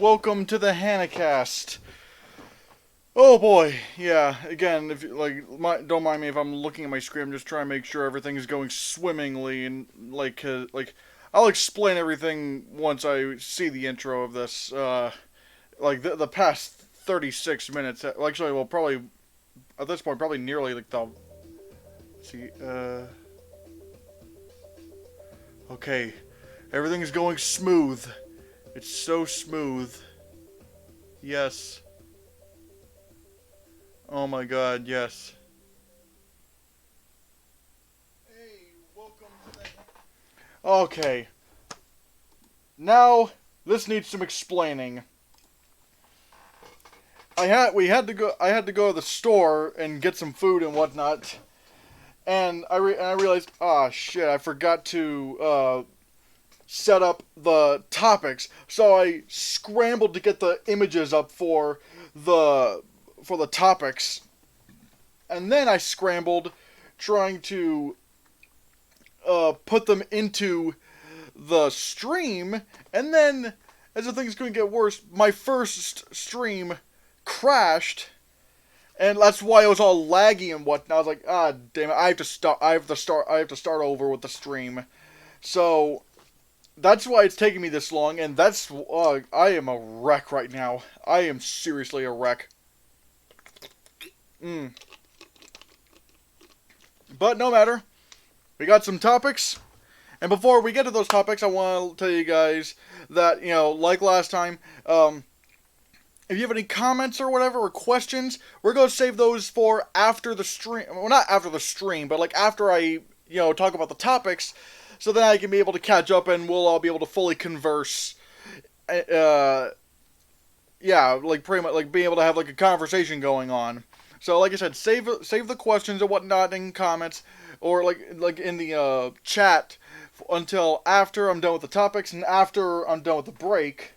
welcome to the Hannahcast. Oh boy, yeah. Again, if don't mind me if I'm looking at my screen. I'm just trying to make sure everything is going swimmingly, and I'll explain everything once I see the intro of this. The past 36 minutes. Actually, well, probably at this point, probably nearly like the. Let's see. Okay, everything is going smooth. It's so smooth. Yes. Oh my god, yes. Hey, welcome to the... Okay. Now, this needs some explaining. I had to go to the store and get some food and whatnot. And I realized, ah, shit, I forgot to, set up the topics. So I scrambled to get the images up for the topics. And then I scrambled trying to put them into the stream. And then, as the thing's going to get worse, my first stream crashed. And that's why it was all laggy and whatnot. I was like, ah, damn it, I have to start over with the stream. So that's why it's taking me this long, and that's I am a wreck right now. I am seriously a wreck. But no matter. We got some topics. And before we get to those topics, I want to tell you guys that, like last time, if you have any comments or whatever, or questions, we're going to save those for after the stream. Well, not after the stream, but like after I, talk about the topics, so then I can be able to catch up and we'll all be able to fully converse. Yeah, like pretty much like being able to have like a conversation going on. So like I said, save the questions and whatnot in comments, or like in the chat until after I'm done with the topics and after I'm done with the break.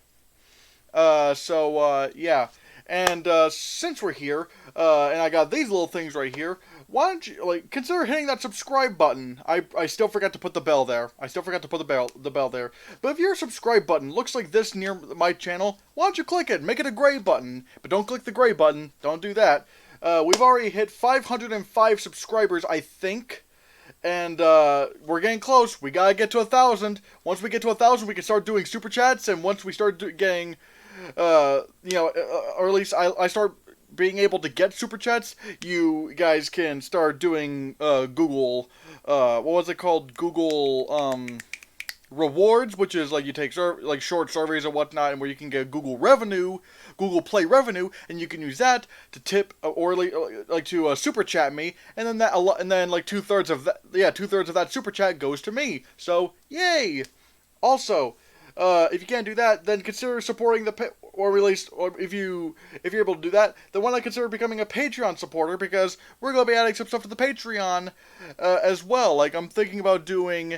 Yeah. And since we're here, and I got these little things right here, why don't you consider hitting that subscribe button? I still forgot to put the bell there. The bell there. But if your subscribe button looks like this near my channel, why don't you click it? Make it a gray button. But don't click the gray button. Don't do that. We've already hit 505 subscribers, I think. And we're getting close. We gotta get to 1,000. Once we get to 1,000, we can start doing super chats. And once we start getting, or at least I start being able to get super chats, you guys can start doing Google, what was it called? Google rewards, which is like you take short surveys and whatnot, and where you can get Google revenue, Google Play revenue, and you can use that to tip or to super chat me, and then like 2/3 of that super chat goes to me. So yay! Also, if you can't do that, then consider supporting or if you're able to do that, then why not consider becoming a Patreon supporter, because we're going to be adding some stuff to the Patreon as well. Like, I'm thinking about doing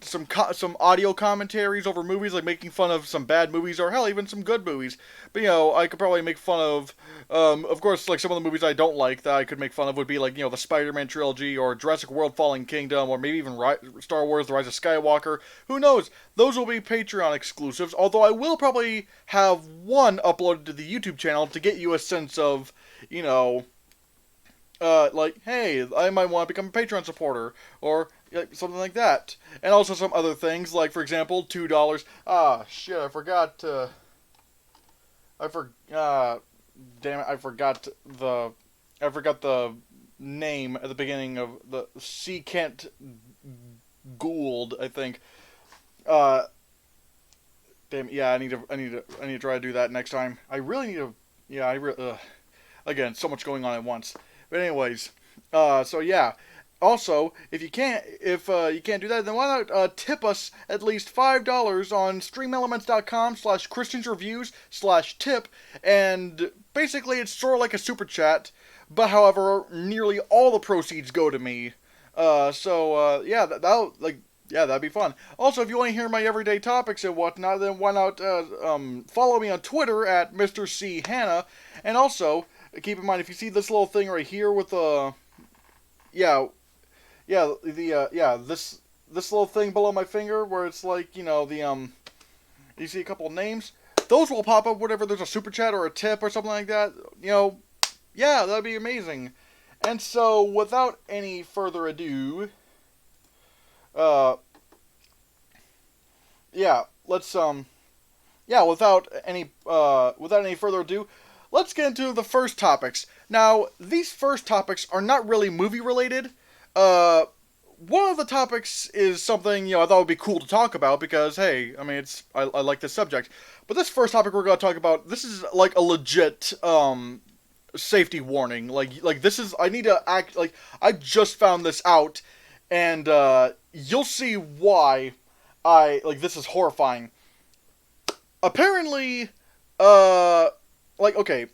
some audio commentaries over movies, like making fun of some bad movies, or hell, even some good movies. But, I could probably make fun of course, like some of the movies I don't like that I could make fun of would be like, the Spider-Man trilogy, or Jurassic World Fallen Kingdom, or maybe even Star Wars The Rise of Skywalker. Who knows? Those will be Patreon exclusives, although I will probably have one uploaded to the YouTube channel to get you a sense of, hey, I might want to become a Patreon supporter, or something like that. And also some other things, like, for example, $2. Ah, shit, I forgot damn it, I forgot the name at the beginning of the C. Kent Gould, I think. Damn, yeah, I need to try to do that next time. I really need to, again, so much going on at once. But anyways, so yeah. Also, if you can't do that, then why not tip us at least $5 on streamelements.com/christiansreviews/tip, and basically it's sort of like a super chat, but however, nearly all the proceeds go to me. Yeah, that'd be fun. Also, if you want to hear my everyday topics and whatnot, then why not follow me on Twitter at Mr. C. Hannah. And also, keep in mind, if you see this little thing right here with this little thing below my finger, where it's like, you see a couple of names? those will pop up whenever there's a super chat or a tip or something like that. Yeah, that'd be amazing. And so, without any further ado, yeah, let's without any further ado, let's get into the first topics. Now, these first topics are not really movie related. One of the topics is something, I thought would be cool to talk about because, hey, I mean, I like this subject. But this first topic we're going to talk about, this is like a legit, safety warning. Like this is, I need to act, like, I just found this out, and, you'll see why this is horrifying. Apparently, okay,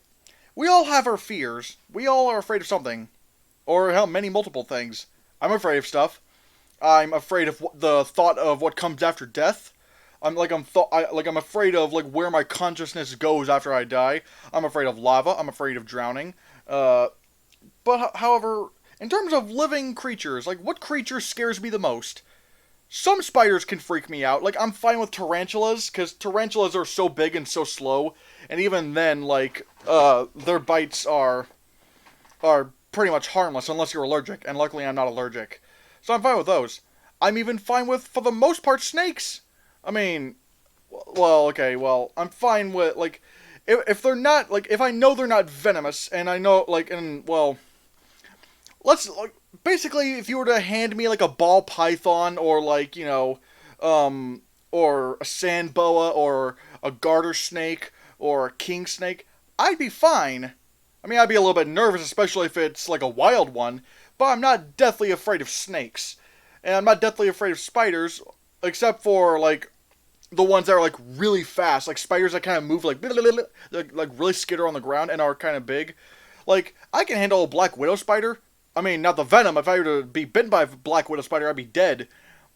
we all have our fears. We all are afraid of something. Or, hell, multiple things. I'm afraid of stuff. I'm afraid of the thought of what comes after death. I'm afraid of, like, where my consciousness goes after I die. I'm afraid of lava. I'm afraid of drowning. But, however, in terms of living creatures, like, what creature scares me the most? Some spiders can freak me out. Like, I'm fine with tarantulas, because tarantulas are so big and so slow. And even then, like, their bites are pretty much harmless unless you're allergic. And luckily I'm not allergic. So I'm fine with those. I'm even fine with, for the most part, snakes. I mean, I'm fine with, like, if they're not, like, if I know they're not venomous, and I know, like, basically, if you were to hand me, like, a ball python, or, like, or a sand boa, or a garter snake, or a king snake, I'd be fine. I mean, I'd be a little bit nervous, especially if it's, like, a wild one, but I'm not deathly afraid of snakes. And I'm not deathly afraid of spiders, except for, like, the ones that are, like, really fast, like spiders that kind of move, like really skitter on the ground and are kind of big. Like, I can handle a black widow spider. I mean, not the venom. If I were to be bitten by a black widow spider, I'd be dead.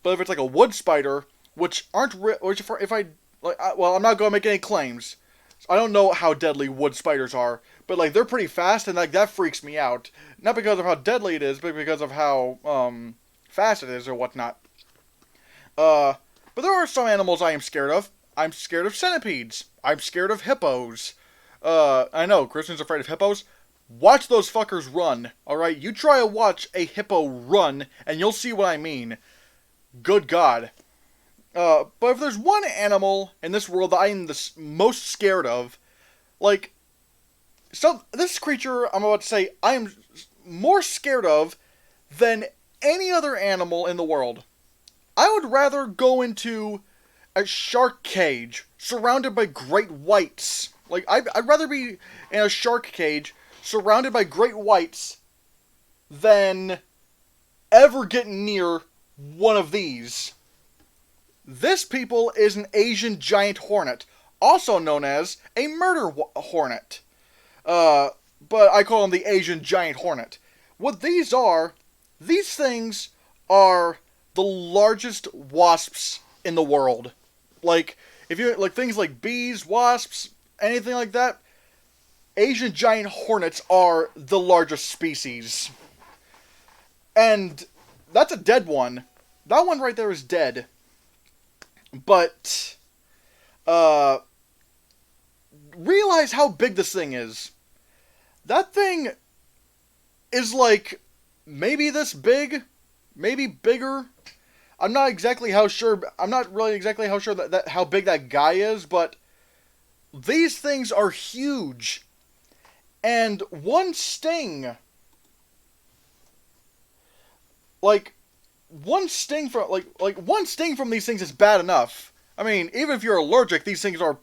But if it's like a wood spider, which aren't, I'm not going to make any claims. I don't know how deadly wood spiders are, but, like, they're pretty fast, and, like, that freaks me out. Not because of how deadly it is, but because of how, fast it is or whatnot. But there are some animals I am scared of. I'm scared of centipedes. I'm scared of hippos. I know, Kristen's afraid of hippos. Watch those fuckers run, alright? You try to watch a hippo run, and you'll see what I mean. Good God. But if there's one animal in this world that I am the most scared of, like, this creature I'm about to say I am more scared of than any other animal in the world. I would rather go into a shark cage surrounded by great whites. Like, I'd rather be in a shark cage surrounded by great whites than ever get near one of these. This, people, is an Asian giant hornet, also known as a murder hornet. But I call them the Asian giant hornet. What these things are the largest wasps in the world. Like, if you like things like bees, wasps, anything like that, Asian giant hornets are the largest species. And that's a dead one. That one right there is dead. But realize how big this thing is. That thing is like maybe this big, maybe bigger. I'm not really exactly how sure that how big that guy is, but these things are huge. And one sting from these things is bad enough. I mean, even if you're allergic, these things are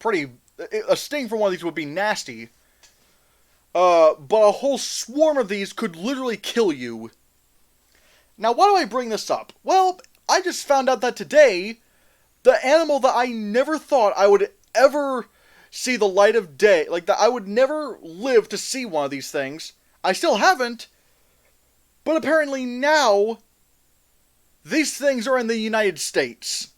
a sting from one of these would be nasty. But a whole swarm of these could literally kill you. Now, why do I bring this up? Well, I just found out that today, the animal that I never thought I would ever see the light of day, like that I would never live to see one of these things, I still haven't, but apparently now, these things are in the United States.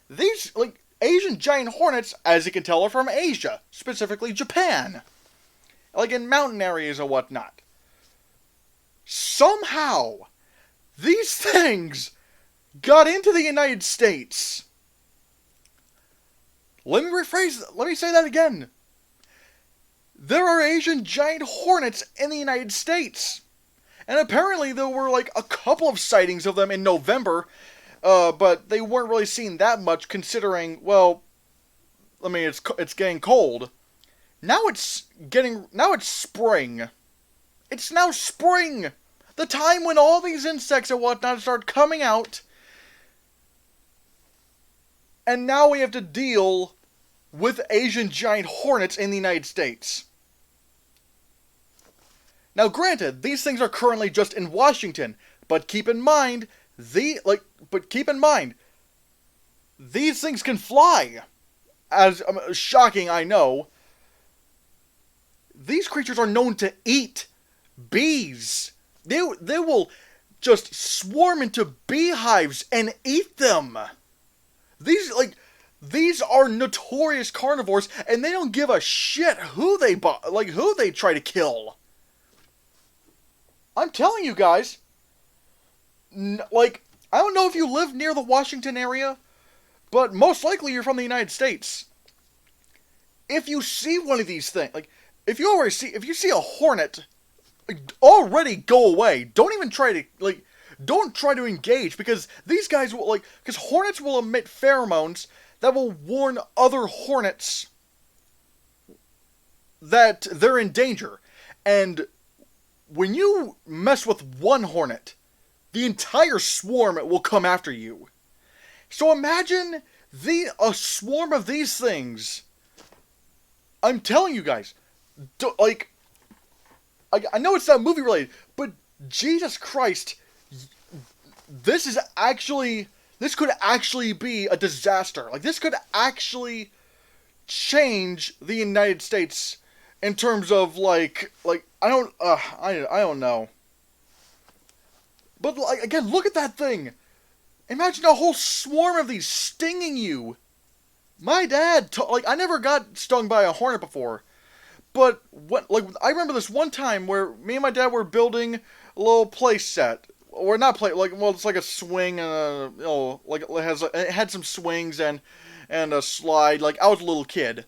These, like, Asian giant hornets, as you can tell, are from Asia, specifically Japan. Like in mountain areas or whatnot. Somehow, these things got into the United States. Let me say that again. There are Asian giant hornets in the United States. And apparently there were like a couple of sightings of them in November, but they weren't really seen that much considering, well, I mean, it's getting cold. Now it's spring. It's now spring! The time when all these insects and whatnot start coming out. And now we have to deal with Asian giant hornets in the United States. Now granted, these things are currently just in Washington, but keep in mind, these things can fly. As shocking, I know. These creatures are known to eat bees. They will just swarm into beehives and eat them. These are notorious carnivores, and they don't give a shit who they try to kill. I'm telling you guys. I don't know if you live near the Washington area, but most likely you're from the United States. If you see one of these things, if you see a hornet, already go away. Don't even try to, don't try to engage, because these guys will, because hornets will emit pheromones that will warn other hornets that they're in danger. And when you mess with one hornet, the entire swarm will come after you. So imagine a swarm of these things. I'm telling you guys, I know it's not movie related, but Jesus Christ, this could actually be a disaster. This could actually change the United States in terms of I don't know. But again, look at that thing. Imagine a whole swarm of these stinging you. My dad, I never got stung by a hornet before, but I remember this one time where me and my dad were building a little play set, or not play, it's like a swing and it had some swings and a slide. I was a little kid,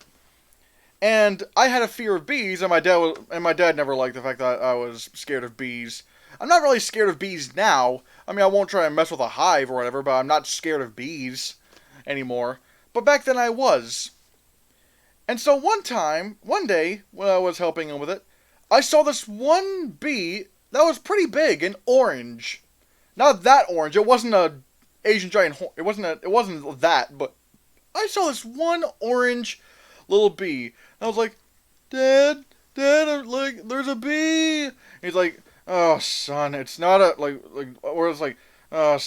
and I had a fear of bees, and my dad never liked the fact that I was scared of bees. I'm not really scared of bees now. I mean, I won't try and mess with a hive or whatever, but I'm not scared of bees anymore. But back then I was. And so one day, when I was helping him with it, I saw this one bee that was pretty big and orange. Not that orange. It wasn't a Asian giant hornet. It wasn't that, but I saw this one orange little bee. And I was like, Dad, there's a bee. And he's like, oh, son, it's not a, or it's I'm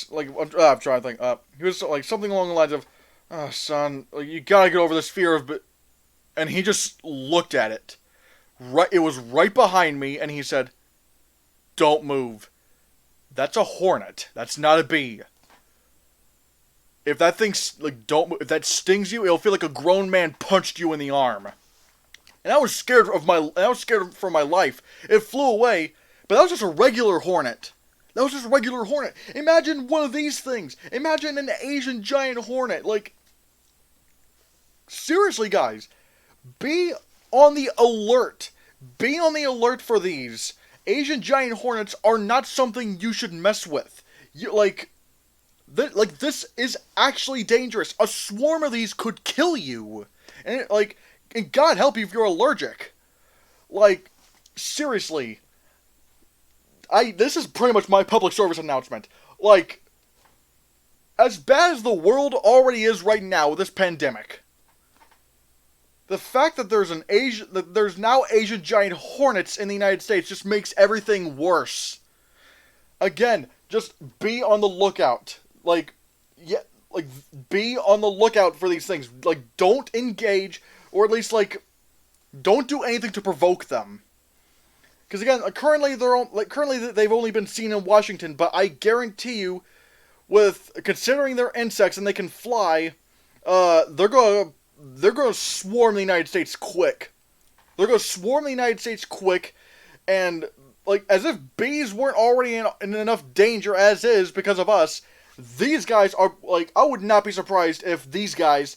trying to think. He was something along the lines of, oh, son, you gotta get over this fear of, and he just looked at it. It was right behind me, and he said, don't move. That's a hornet. That's not a bee. If that thing, if that stings you, it'll feel like a grown man punched you in the arm. And I was scared for my life. It flew away, but that was just a regular hornet. Imagine one of these things. Imagine an Asian giant hornet. Seriously, guys. Be on the alert. Be on the alert for these. Asian giant hornets are not something you should mess with. This is actually dangerous. A swarm of these could kill you. And and God help you if you're allergic. Seriously. This is pretty much my public service announcement. As bad as the world already is right now with this pandemic, the fact that there's now Asian giant hornets in the United States just makes everything worse. Again, just be on the lookout. Be on the lookout for these things. Don't engage, or at least, don't do anything to provoke them. Because again, currently they've only been seen in Washington, but I guarantee you, considering they're insects and they can fly, they're going to swarm the United States quick. And as if bees weren't already in enough danger as is because of us, these guys are I would not be surprised if these guys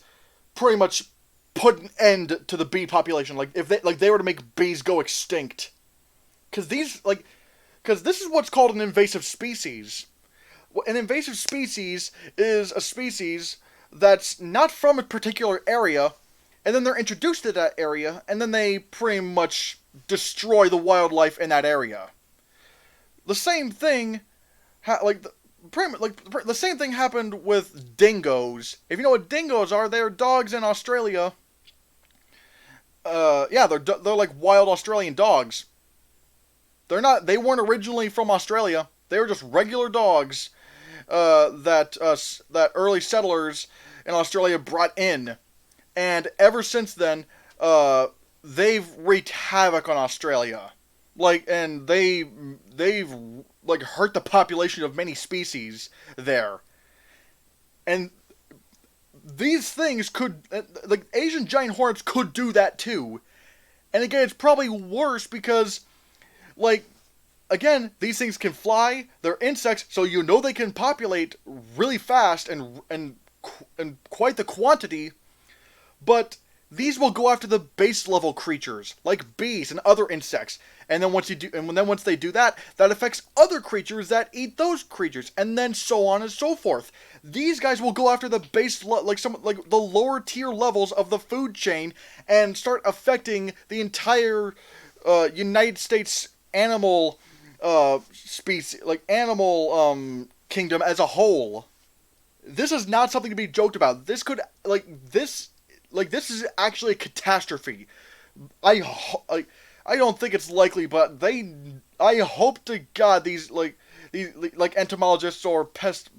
pretty much put an end to the bee population. Like if they were to make bees go extinct, because this is what's called an invasive species. An invasive species is a species that's not from a particular area, and then they're introduced to that area, and then they pretty much destroy the wildlife in that area. The same thing, the same thing happened with dingoes. If you know what dingoes are, they're dogs in Australia. Yeah, they're like wild Australian dogs. They weren't originally from Australia. They were just regular dogs that early settlers in Australia brought in, and ever since then, they've wreaked havoc on Australia. And they've hurt the population of many species there. And these things could, Asian giant hornets could do that too. And again, it's probably worse because, again, these things can fly, they're insects, so they can populate really fast and quite the quantity, but these will go after the base level creatures, like bees and other insects. And then once they do that, that affects other creatures that eat those creatures, and then so on and so forth. These guys will go after the the lower tier levels of the food chain and start affecting the entire United States animal species, kingdom as a whole. This is not something to be joked about. This is actually a catastrophe. I don't think it's likely, but I hope to God these entomologists or pest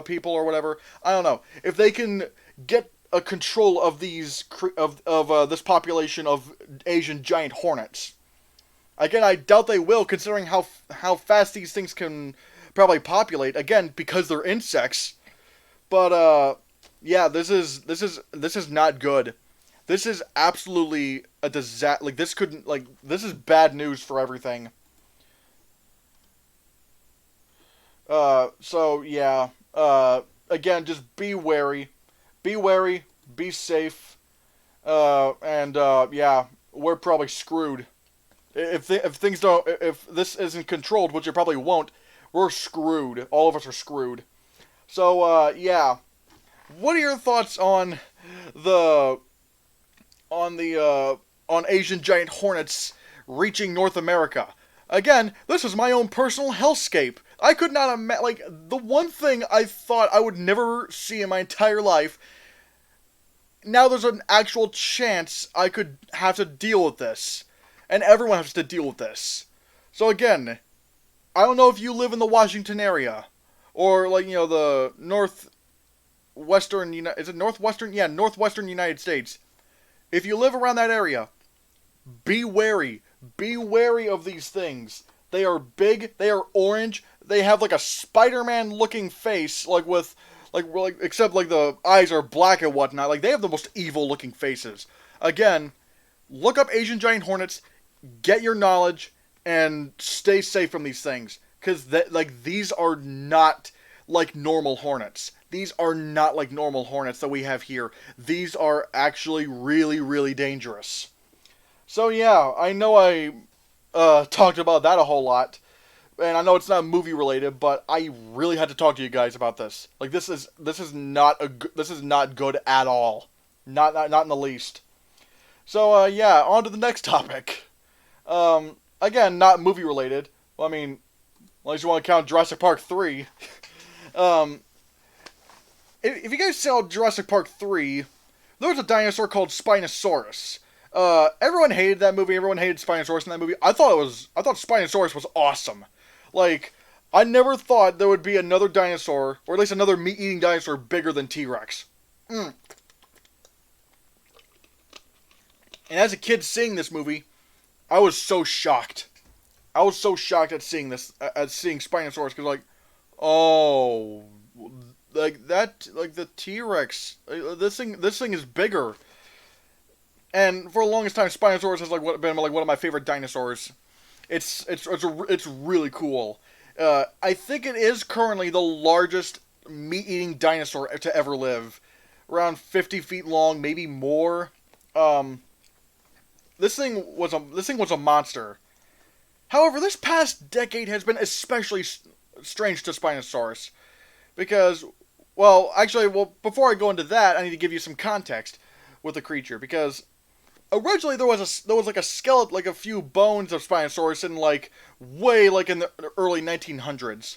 people or whatever, I don't know, if they can get a control of this population of Asian giant hornets. Again, I doubt they will, considering how fast these things can probably populate. Again, because they're insects. But yeah, this is not good. This is absolutely a disaster. This is bad news for everything. So yeah. Again, just be wary. Be wary. Be safe. And yeah, we're probably screwed. If this isn't controlled, which it probably won't, we're screwed. All of us are screwed. So, yeah. What are your thoughts on Asian giant hornets reaching North America? Again, this is my own personal hellscape. I could not imagine, the one thing I thought I would never see in my entire life, now there's an actual chance I could have to deal with this. And everyone has to deal with this. So again, I don't know if you live in the Washington area, or the northwestern United States. If you live around that area, be wary. Be wary of these things. They are big, they are orange, they have a Spider-Man looking face, except the eyes are black and whatnot. They have the most evil looking faces. Again, look up Asian giant hornets, get your knowledge, and stay safe from these things. Because these are not like normal hornets. These are not like normal hornets that we have here. These are actually really, really dangerous. So yeah, I know I talked about that a whole lot. And I know it's not movie related, but I really had to talk to you guys about this. This is not good at all. Not in the least. So yeah, on to the next topic. Again, not movie related. Well, I mean, unless you want to count Jurassic Park 3. If you guys saw Jurassic Park 3, there was a dinosaur called Spinosaurus. Everyone hated that movie. Everyone hated Spinosaurus in that movie. I thought Spinosaurus was awesome. I never thought there would be another dinosaur, or at least another meat-eating dinosaur bigger than T-Rex. And as a kid seeing this movie, I was so shocked. I was so shocked at seeing Spinosaurus, because oh, the T-Rex, this thing is bigger. And for the longest time, Spinosaurus has been one of my favorite dinosaurs. It's really cool. I think it is currently the largest meat-eating dinosaur to ever live. Around 50 feet long, maybe more. Um, this thing was a monster. However, this past decade has been especially strange to Spinosaurus because, well, before I go into that, I need to give you some context with the creature because originally there was like a skeleton, like a few bones of Spinosaurus in like way like in the early 1900s.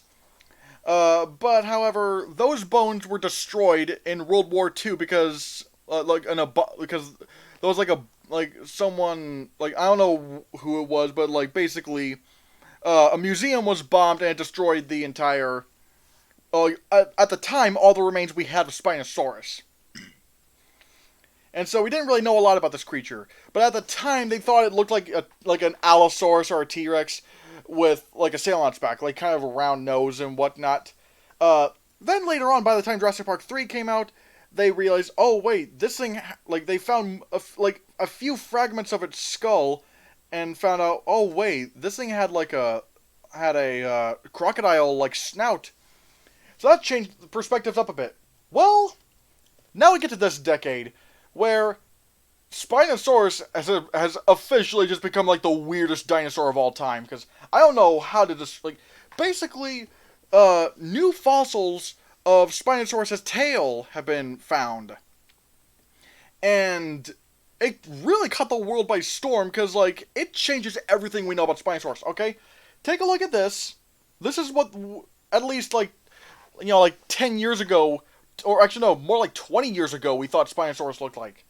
But however, those bones were destroyed in World War II because because there was like someone like I don't know who it was, but like basically a museum was bombed and it destroyed the entire. At the time, all the remains we had of Spinosaurus. And so we didn't really know a lot about this creature, but at the time they thought it looked like an Allosaurus or a T-Rex with like a sail on its back, like kind of a round nose and whatnot. Then later on, by the time Jurassic Park 3 came out, they realized, oh wait, this thing like they found a few fragments of its skull, and found out, oh wait, this thing had a crocodile like snout. So that changed the perspectives up a bit. Well, now we get to this decade where Spinosaurus has officially just become like the weirdest dinosaur of all time. Because I don't know how to just like basically new fossils of Spinosaurus's tail have been found, and it really caught the world by storm because like it changes everything we know about Spinosaurus. Okay, take a look at this. This is what at least like 10 years ago, or actually no, more like 20 years ago, we thought Spinosaurus looked like.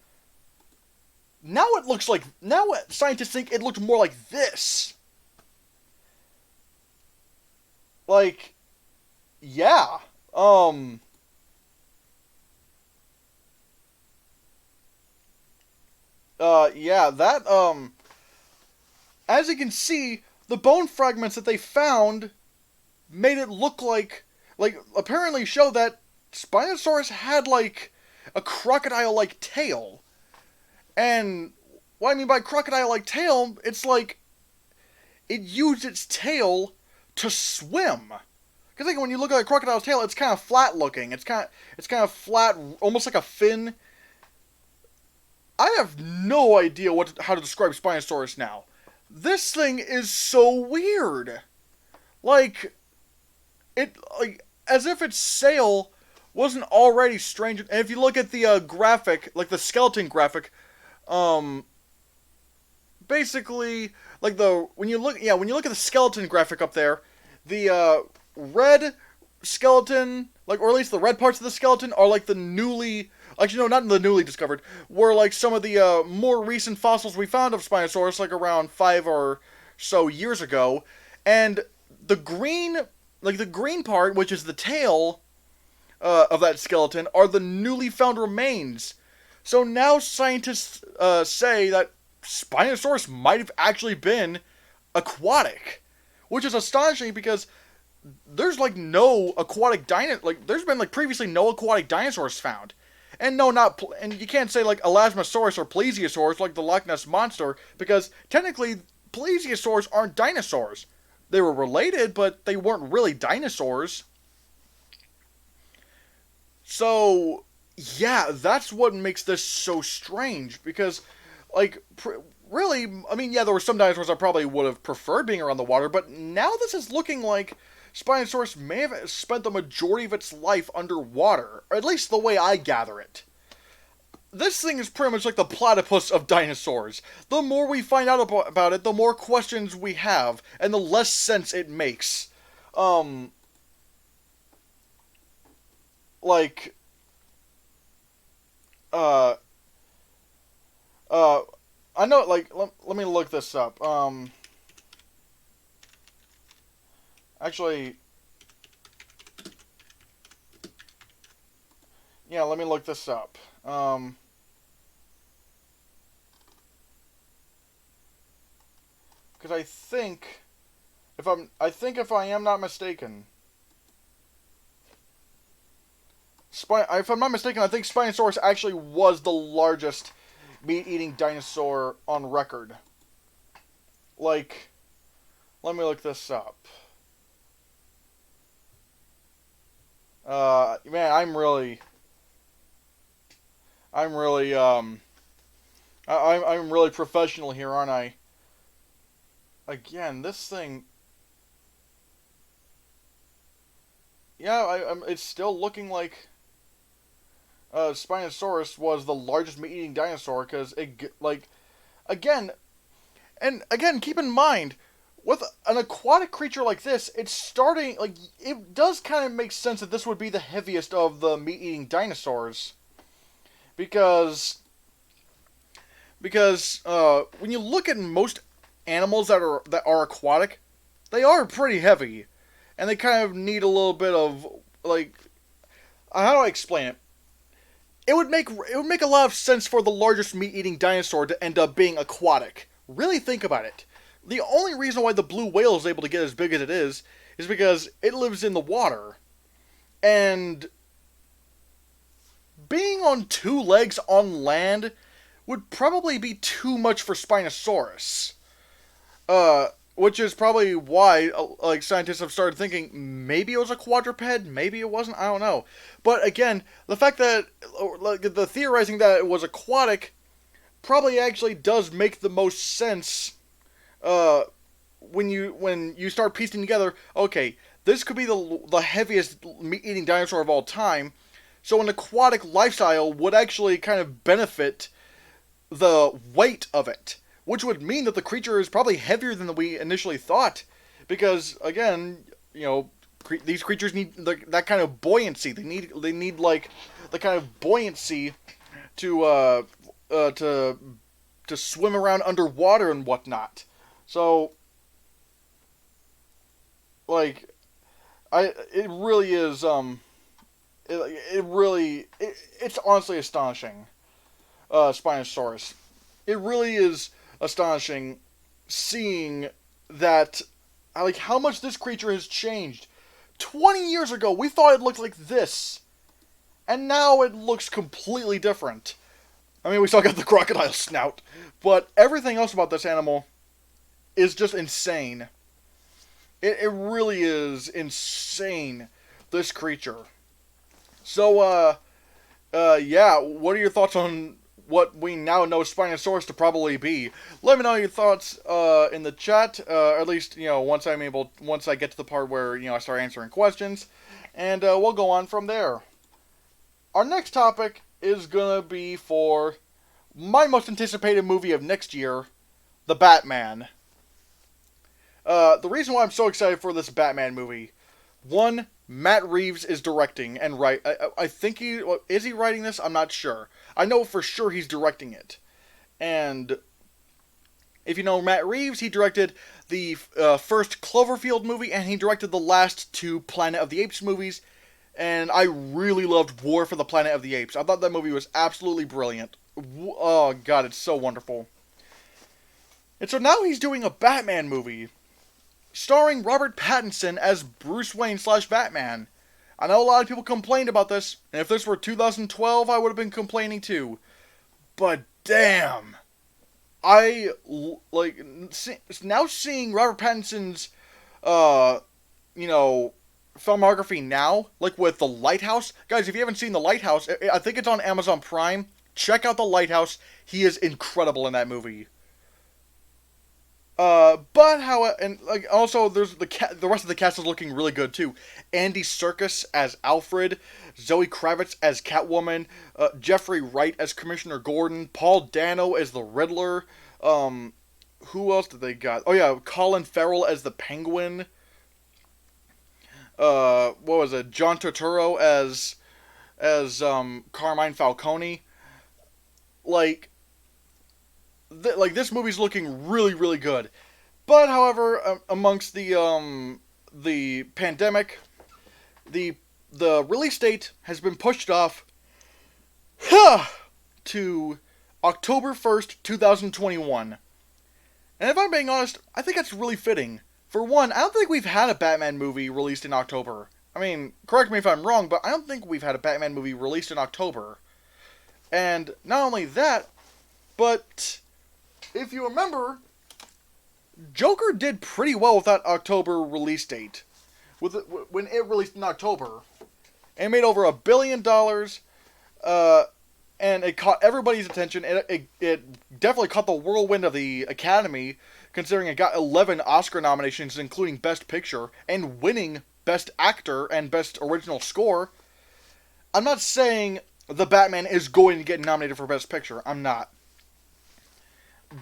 Now it looks like, now scientists think it looked more like this. Like, yeah. Yeah, as you can see, the bone fragments that they found made it look apparently show that Spinosaurus had, like, a crocodile-like tail. And what I mean by crocodile-like tail, it's like, it used its tail to swim. Because like, when you look at a crocodile's tail, it's kind of flat-looking. It's kind of flat, almost like a fin. I have no idea how to describe Spinosaurus now. This thing is so weird. Like, as if its sail wasn't already strange. And if you look at the graphic, like the skeleton graphic, um, basically, like when you look at the skeleton graphic up there, the red skeleton, like, or at least the red parts of the skeleton are like the newly, actually no, not the newly discovered, were like some of the more recent fossils we found of Spinosaurus, like around 5 or so years ago, and the green, like the green part, which is the tail of that skeleton, are the newly found remains. So now scientists say that Spinosaurus might have actually been aquatic, which is astonishing because there's like no aquatic there's been like previously no aquatic dinosaurs found. And no, and you can't say like Elasmosaurus or Plesiosaurus like the Loch Ness Monster, because technically Plesiosaurs aren't dinosaurs. They were related, but they weren't really dinosaurs. So, yeah, that's what makes this so strange, because, like, really, I mean, yeah, there were some dinosaurs I probably would have preferred being around the water, but now this is looking like Spinosaurus may have spent the majority of its life underwater, or at least the way I gather it. This thing is pretty much like the platypus of dinosaurs. The more we find out about it, the more questions we have, and the less sense it makes. Like, uh, uh, I know, like, let me look this up. Actually, yeah, let me look this up. Because if I am not mistaken, if I'm not mistaken, I think Spinosaurus actually was the largest meat-eating dinosaur on record. Like, let me look this up. Man, I'm really I'm really professional here, aren't I? Again, this thing. Yeah, it's still looking like Spinosaurus was the largest meat-eating dinosaur because again, and again, keep in mind, with an aquatic creature like this, it's starting, like, it does kind of make sense that this would be the heaviest of the meat-eating dinosaurs. Because, when you look at most animals that are aquatic, they are pretty heavy. And they kind of need a little bit of, like, how do I explain it? It would make a lot of sense for the largest meat-eating dinosaur to end up being aquatic. Really think about it. The only reason why the blue whale is able to get as big as it is because it lives in the water. And being on two legs on land would probably be too much for Spinosaurus. Which is probably why, like, scientists have started thinking maybe it was a quadruped, maybe it wasn't, I don't know. But again, the fact that, like, the theorizing that it was aquatic probably actually does make the most sense, when you start piecing together, okay, this could be the heaviest meat-eating dinosaur of all time, so an aquatic lifestyle would actually kind of benefit the weight of it, which would mean that the creature is probably heavier than we initially thought, because again, these creatures need that kind of buoyancy. They need like the kind of buoyancy to swim around underwater and whatnot. So, like, it really is it's honestly astonishing. Spinosaurus. It really is astonishing seeing that, like, how much this creature has changed. 20 years ago, we thought it looked like this, and now it looks completely different. I mean, we still got the crocodile snout, but everything else about this animal is just insane. It really is insane, this creature. So, yeah, what are your thoughts on what we now know Spinosaurus to probably be? Let me know your thoughts in the chat, or at least, once I get to the part where, I start answering questions, and we'll go on from there. Our next topic is gonna be for my most anticipated movie of next year, The Batman. The reason why I'm so excited for this Batman movie, one, Matt Reeves is directing and I think is he writing this? I'm not sure. I know for sure he's directing it. And if you know Matt Reeves, he directed the first Cloverfield movie, and he directed the last two Planet of the Apes movies. And I really loved War for the Planet of the Apes. I thought that movie was absolutely brilliant. Oh god, it's so wonderful. And so now he's doing a Batman movie, starring Robert Pattinson as Bruce Wayne / Batman. I know a lot of people complained about this, and if this were 2012, I would have been complaining too. But damn, I now seeing Robert Pattinson's, filmography now, like with The Lighthouse. Guys, if you haven't seen The Lighthouse, I think it's on Amazon Prime. Check out The Lighthouse. He is incredible in that movie. But how, and like also there's the rest of the cast is looking really good too. Andy Serkis as Alfred, Zoe Kravitz as Catwoman, Jeffrey Wright as Commissioner Gordon, Paul Dano as the Riddler. Who else did they got? Oh yeah, Colin Farrell as the Penguin. What was it? John Turturro as Carmine Falcone. This movie's looking really, really good. But however, amongst the pandemic, the release date has been pushed off to October 1st, 2021. And if I'm being honest, I think that's really fitting. For one, I don't think we've had a Batman movie released in October. I mean, correct me if I'm wrong, but I don't think we've had a Batman movie released in October. And not only that, but if you remember, Joker did pretty well with that October release date. When it released in October. And made over $1 billion. and it caught everybody's attention. It definitely caught the whirlwind of the Academy, considering it got 11 Oscar nominations, including Best Picture, and winning Best Actor and Best Original Score. I'm not saying The Batman is going to get nominated for Best Picture. I'm not.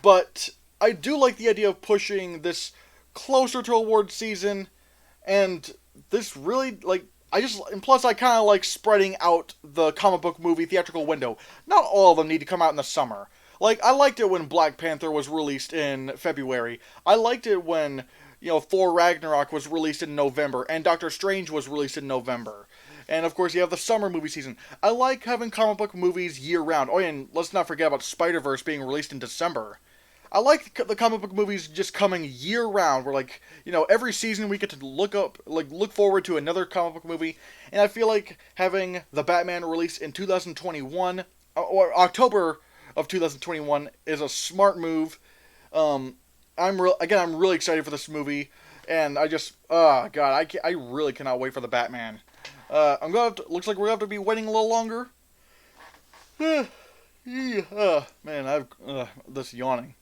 But I do like the idea of pushing this closer to award season, and this really, like, and plus I kind of like spreading out the comic book movie theatrical window. Not all of them need to come out in the summer. Like, I liked it when Black Panther was released in February. I liked it when, Thor Ragnarok was released in November, and Doctor Strange was released in November. And of course, you have the summer movie season. I like having comic book movies year round. Oh, and let's not forget about Spider-Verse being released in December. I like the comic book movies just coming year round. Where, like, every season we get to look forward to another comic book movie. And I feel like having the Batman release in 2021 or October of 2021 is a smart move. I'm really excited for this movie, and I really cannot wait for the Batman. Looks like we're gonna have to be waiting a little longer. Man, I've this yawning.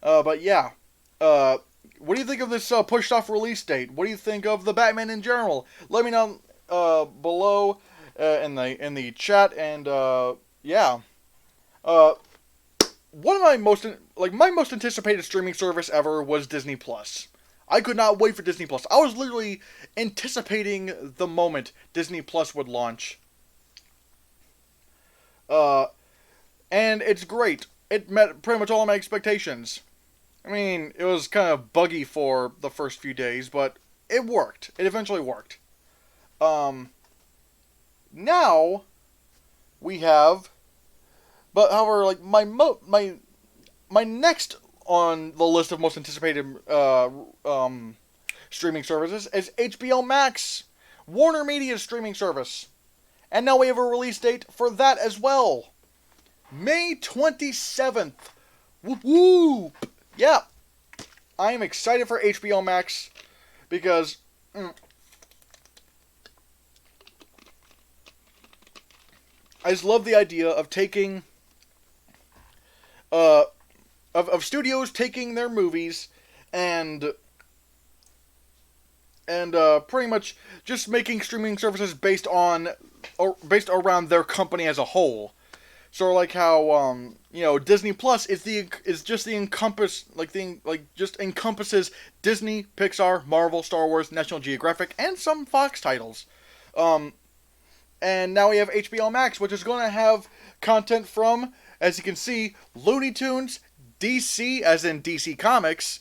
But yeah, what do you think of this pushed off release date? What do you think of the Batman in general? Let me know below in the chat, and yeah. One of my most anticipated streaming service ever was Disney Plus. I could not wait for Disney Plus. I was literally anticipating the moment Disney Plus would launch. And it's great. It met pretty much all of my expectations. I mean, it was kind of buggy for the first few days, but it worked. It eventually worked. Now we have, but however, like my next on the list of most anticipated streaming services is HBO Max, Warner Media's streaming service. And now we have a release date for that as well. May 27th. Whoop whoop. Yeah. I am excited for HBO Max because I just love the idea of taking of studios taking their movies and pretty much just making streaming services based around their company as a whole. So like how Disney Plus just encompasses Disney, Pixar, Marvel, Star Wars, National Geographic, and some Fox titles. And now we have HBO Max, which is going to have content from, as you can see, Looney Tunes, DC, as in DC Comics,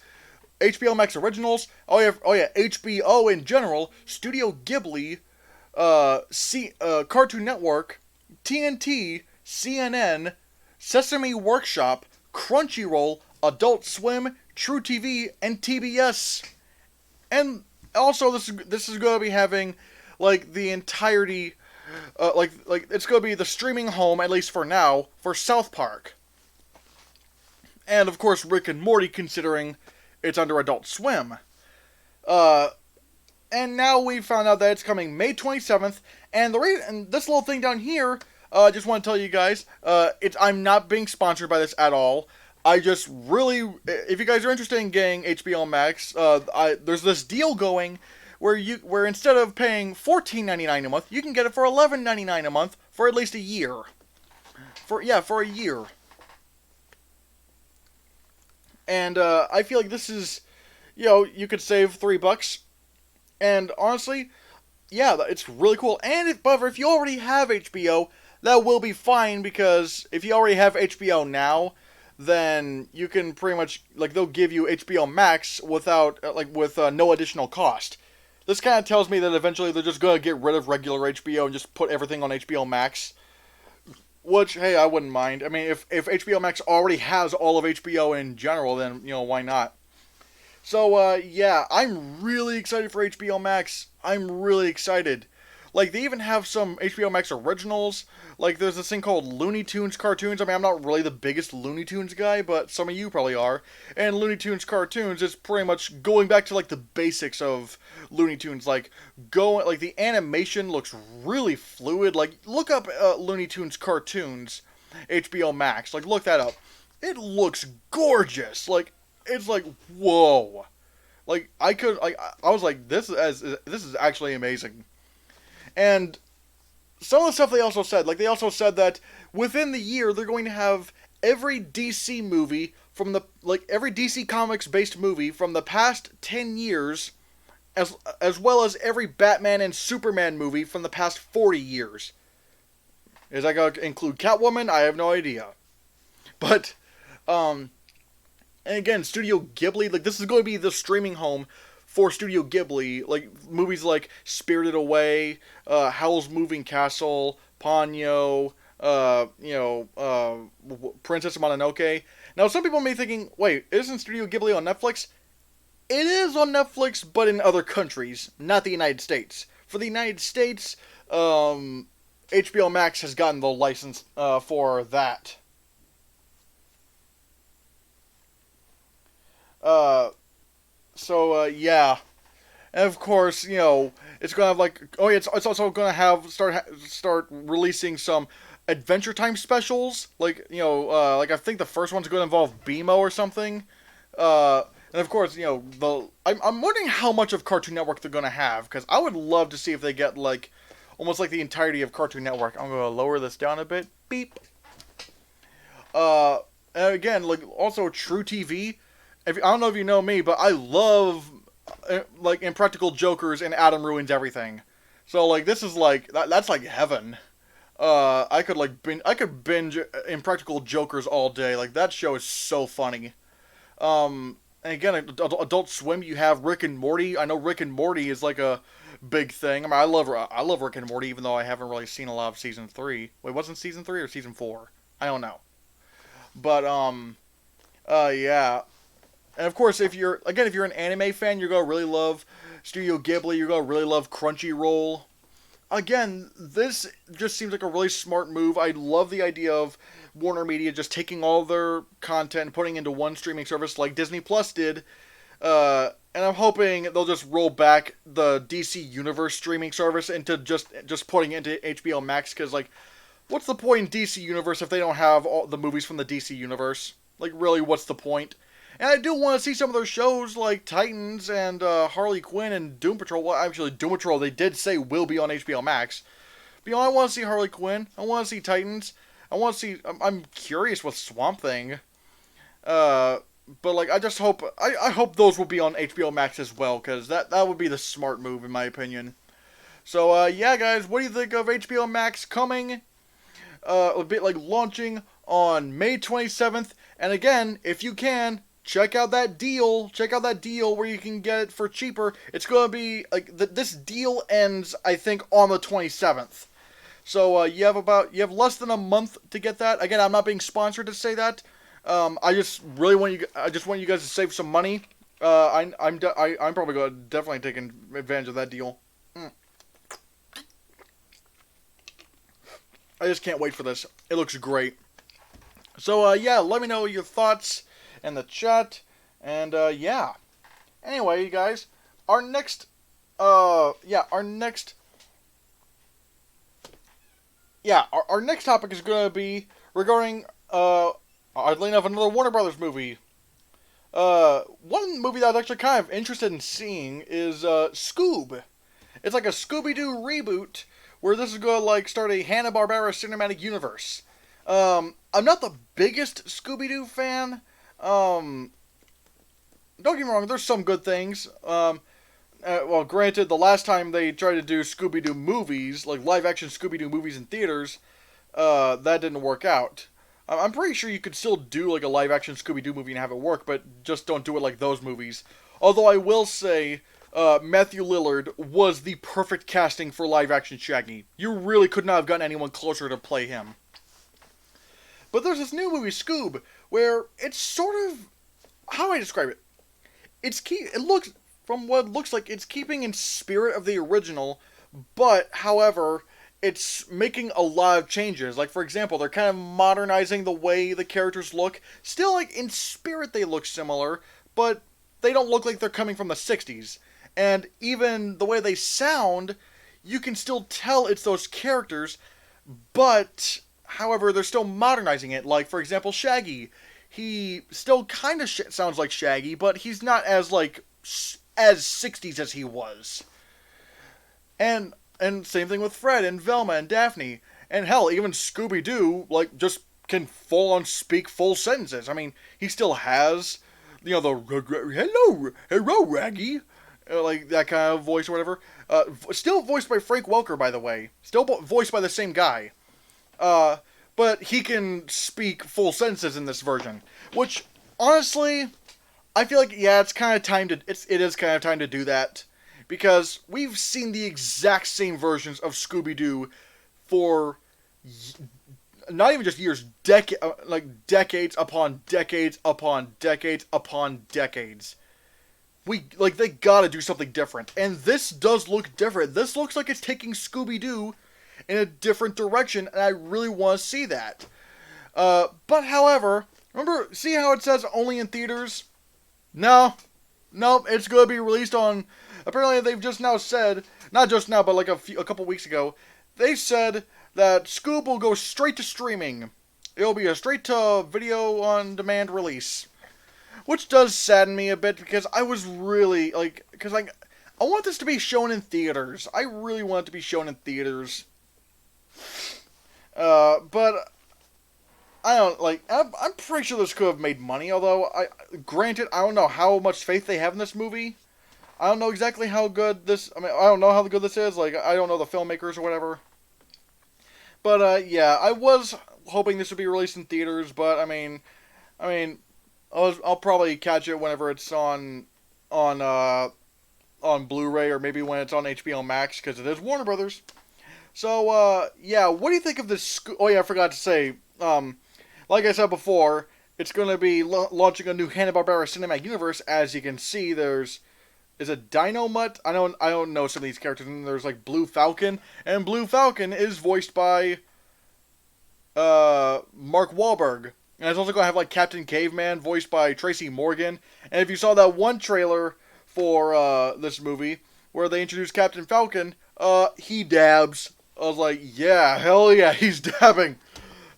HBO Max Originals, HBO in general, Studio Ghibli, Cartoon Network, TNT, CNN, Sesame Workshop, Crunchyroll, Adult Swim, True TV, and TBS. And also, this is going to be having like the entirety, it's going to be the streaming home, at least for now, for South Park. And of course, Rick and Morty, considering it's under Adult Swim. And now we found out that it's coming May 27th. And and this little thing down here, just want to tell you guys, I'm not being sponsored by this at all. I just really, if you guys are interested in getting HBO Max, there's this deal going where instead of paying $14.99 a month, you can get it for $11.99 a month for at least a year. For a year. And I feel like this is, you could save $3. And honestly, yeah, it's really cool. And if you already have HBO, that will be fine, because if you already have HBO now, then you can pretty much, they'll give you HBO Max without, with no additional cost. This kind of tells me that eventually they're just going to get rid of regular HBO and just put everything on HBO Max. Which, hey, I wouldn't mind. I mean, if HBO Max already has all of HBO in general, then, why not? So, yeah, I'm really excited for HBO Max. I'm really excited. They even have some HBO Max originals. There's this thing called Looney Tunes cartoons. I mean, I'm not really the biggest Looney Tunes guy, but some of you probably are. And Looney Tunes cartoons is pretty much going back to, the basics of Looney Tunes. The animation looks really fluid. Look up Looney Tunes cartoons, HBO Max. Like, look that up. It looks gorgeous. Like, it's like, whoa. Like, I was like, this is actually amazing. And some of the stuff they also said, like, they also said that within the year, they're going to have every DC movie from the, like, every DC Comics based movie from the past 10 years, as well as every Batman and Superman movie from the past 40 years. Is that going to include Catwoman? I have no idea. But, and again, Studio Ghibli, like, this is going to be the streaming home for Studio Ghibli, like, movies like Spirited Away, Howl's Moving Castle, Ponyo, Princess Mononoke. Now, some people may be thinking, wait, isn't Studio Ghibli on Netflix? It is on Netflix, but in other countries, not the United States. For the United States, HBO Max has gotten the license for that. Yeah. And of course, it's going to have like, oh yeah, it's also going to have start releasing some Adventure Time specials. Like, like I think the first one's going to involve BMO or something. And of course, I'm wondering how much of Cartoon Network they're going to have, because I would love to see if they get like almost like the entirety of Cartoon Network. I'm going to lower this down a bit. Beep. And again, like also True TV. I don't know if you know me, but I love like Impractical Jokers and Adam Ruins Everything. So like this is like that's like heaven. I could binge Impractical Jokers all day. Like that show is so funny. And again, Adult Swim, you have Rick and Morty. I know Rick and Morty is like a big thing. I mean, I love Rick and Morty, even though I haven't really seen a lot of season 3. Wait, wasn't season 3 or season 4? I don't know. But yeah. And of course, if you're an anime fan, you're gonna really love Studio Ghibli. You're gonna really love Crunchyroll. Again, this just seems like a really smart move. I love the idea of Warner Media just taking all their content and putting into one streaming service like Disney Plus did. And I'm hoping they'll just roll back the DC Universe streaming service into just putting it into HBO Max. Because like, what's the point in DC Universe if they don't have all the movies from the DC Universe? Like, really, what's the point? And I do want to see some of those shows like Titans and Harley Quinn and Doom Patrol. Well, actually, Doom Patrol, they did say will be on HBO Max. But I want to see Harley Quinn. I want to see Titans. I want to see... I'm curious with Swamp Thing. But like, I just hope... I hope those will be on HBO Max as well, because that would be the smart move, in my opinion. So, yeah, guys, what do you think of HBO Max coming? A bit like launching on May 27th. And again, if you can... check out that deal. Check out that deal where you can get it for cheaper. It's going to be, like, this deal ends, I think, on the 27th. So, you have less than a month to get that. Again, I'm not being sponsored to say that. I just want you guys to save some money. I'm probably going to definitely take advantage of that deal. I just can't wait for this. It looks great. So, yeah, let me know your thoughts in the chat, and yeah. Anyway, you guys, our next topic is going to be regarding oddly enough another Warner Brothers movie. One movie that I was actually kind of interested in seeing is SCOOB. It's like a Scooby-Doo reboot where this is going to like start a Hanna-Barbera cinematic universe. I'm not the biggest Scooby-Doo fan. Don't get me wrong, there's some good things. Well, granted, the last time they tried to do Scooby-Doo movies, like live-action Scooby-Doo movies in theaters, that didn't work out. I'm pretty sure you could still do, like, a live-action Scooby-Doo movie and have it work, but just don't do it like those movies. Although I will say, Matthew Lillard was the perfect casting for live-action Shaggy. You really could not have gotten anyone closer to play him. But there's this new movie, SCOOB, where it's sort of... how do I describe it? It looks... from what it looks like, it's keeping in spirit of the original, but, however, it's making a lot of changes. Like, for example, they're kind of modernizing the way the characters look. Still, like, in spirit they look similar, but they don't look like they're coming from the 60s. And even the way they sound, you can still tell it's those characters, but however, they're still modernizing it. Like, for example, Shaggy. He still kind of sounds like Shaggy, but he's not as, like, as 60s as he was. And same thing with Fred and Velma and Daphne. And hell, even Scooby-Doo, like, just can full-on speak full sentences. I mean, he still has, the hello, Raggy, like, that kind of voice or whatever. Still voiced by Frank Welker, by the way. Still voiced by the same guy. But he can speak full sentences in this version. Which, honestly, I feel like, yeah, it's kind of time to, it is kind of time to do that. Because we've seen the exact same versions of Scooby-Doo for not even just years, decades upon decades upon decades upon decades. They gotta do something different. And this does look different. This looks like it's taking Scooby-Doo in a different direction, and I really want to see that. But however, remember, see how it says only in theaters? No, it's gonna be released on. Apparently, they've just now said, not just now, but like a couple weeks ago, they said that SCOOB will go straight to streaming. It'll be a straight to video on demand release, which does sadden me a bit because I was really I want this to be shown in theaters. I really want it to be shown in theaters. But I don't I'm pretty sure this could have made money. Although granted, I don't know how much faith they have in this movie. I don't know exactly how good this. I don't know how good this is. Like, I don't know the filmmakers or whatever. But yeah, I was hoping this would be released in theaters. But I mean, I'll probably catch it whenever it's on Blu-ray, or maybe when it's on HBO Max, because it is Warner Brothers. So yeah, what do you think of this? Oh yeah, I forgot to say. Like I said before, it's going to be launching a new Hanna-Barbera cinematic universe. As you can see, there's. Is it Dino Mutt? I don't know some of these characters. And there's like Blue Falcon, and Blue Falcon is voiced by Mark Wahlberg. And it's also going to have like Captain Caveman, voiced by Tracy Morgan. And if you saw that one trailer for this movie where they introduced Captain Falcon, he dabs. I was like, yeah, hell yeah, he's dabbing.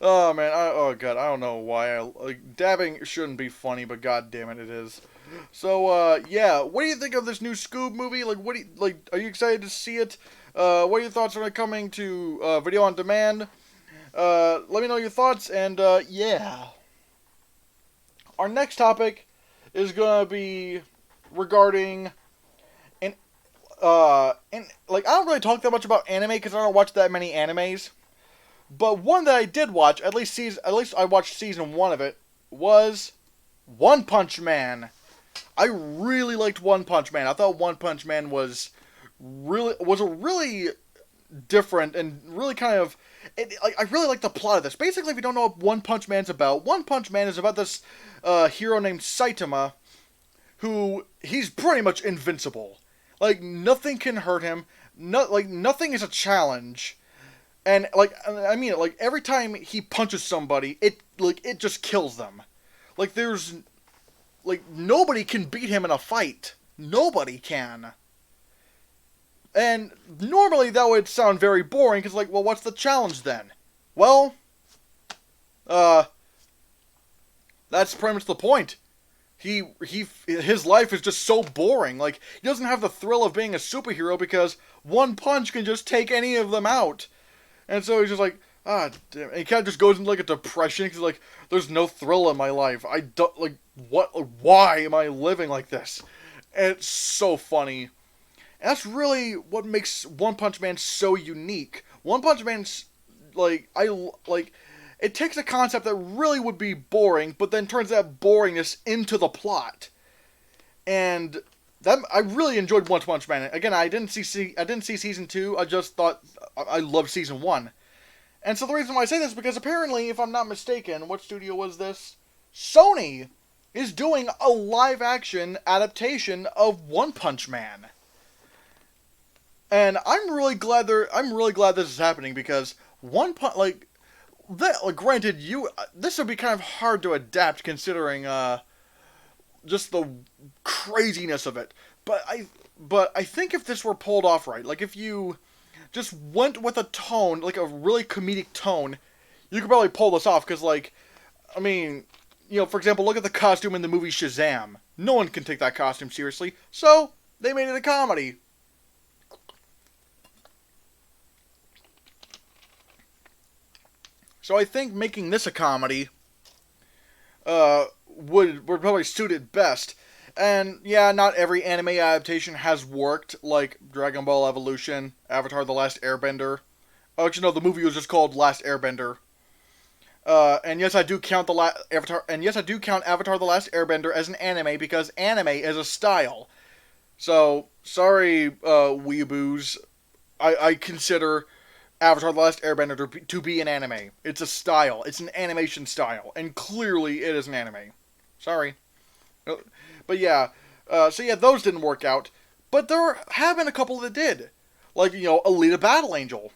Oh man, oh god, I don't know why. Dabbing shouldn't be funny, but god damn it, it is. So, yeah, what do you think of this new SCOOB movie? Are you excited to see it? What are your thoughts on it coming to, video on demand? Let me know your thoughts, and, yeah. Our next topic is gonna be regarding, I don't really talk that much about anime, because I don't watch that many animes. But one that I did watch, at least I watched season 1 of it, was One Punch Man. I really liked One Punch Man. I thought One Punch Man was a really different and really kind of. I really like the plot of this. Basically, if you don't know what One Punch Man's about, One Punch Man is about this hero named Saitama, who he's pretty much invincible. Like, nothing can hurt him. Nothing is a challenge. And every time he punches somebody, it just kills them. Nobody can beat him in a fight. Nobody can. And normally that would sound very boring, because, well, what's the challenge then? Well, that's pretty much the point. His life is just so boring. He doesn't have the thrill of being a superhero, because one punch can just take any of them out. And so he's just like, damn. And he kind of just goes into, a depression, because, there's no thrill in my life. I don't, why am I living like this? And it's so funny. And that's really what makes One Punch Man so unique. One Punch Man's, it takes a concept that really would be boring, but then turns that boringness into the plot. And that, I really enjoyed One Punch Man. Again, I didn't see season 2, I just thought, I loved season 1. And so the reason why I say this is because apparently, if I'm not mistaken, what studio was this? Sony is doing a live-action adaptation of One Punch Man. And I'm really glad this is happening, because granted, this would be kind of hard to adapt, considering just the craziness of it. But I think if this were pulled off right, if you just went with a tone, a really comedic tone, you could probably pull this off, because, like, I mean, for example, look at the costume in the movie Shazam. No one can take that costume seriously, so they made it a comedy. So I think making this a comedy would probably suit it best. And yeah, not every anime adaptation has worked, like Dragon Ball Evolution, Avatar: The Last Airbender. Oh, actually, no, the movie was just called Last Airbender. And yes, I do count Avatar. And yes, I do count Avatar: The Last Airbender as an anime because anime is a style. So sorry, weeaboos. I consider Avatar: The Last Airbender to be an anime. It's a style. It's an animation style, and clearly it is an anime. Sorry, but yeah. So yeah, those didn't work out. But there have been a couple that did, like Alita Battle Angel.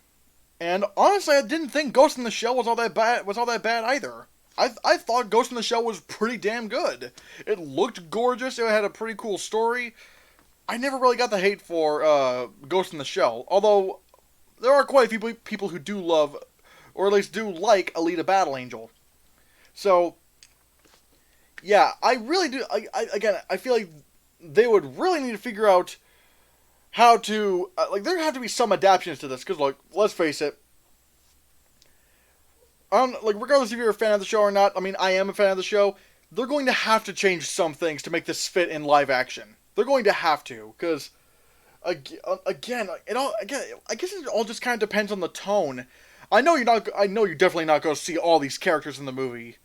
And honestly, I didn't think Ghost in the Shell was all that bad either. I thought Ghost in the Shell was pretty damn good. It looked gorgeous. It had a pretty cool story. I never really got the hate for Ghost in the Shell, although there are quite a few people who do love, or at least do like, Alita Battle Angel. So, yeah, I really do. I feel like they would really need to figure out how to, there have to be some adaptations to this, because, let's face it, regardless if you're a fan of the show or not, I mean, I am a fan of the show, they're going to have to change some things to make this fit in live action. They're going to have to, because, I guess it all just kind of depends on the tone. I know you're definitely not going to see all these characters in the movie.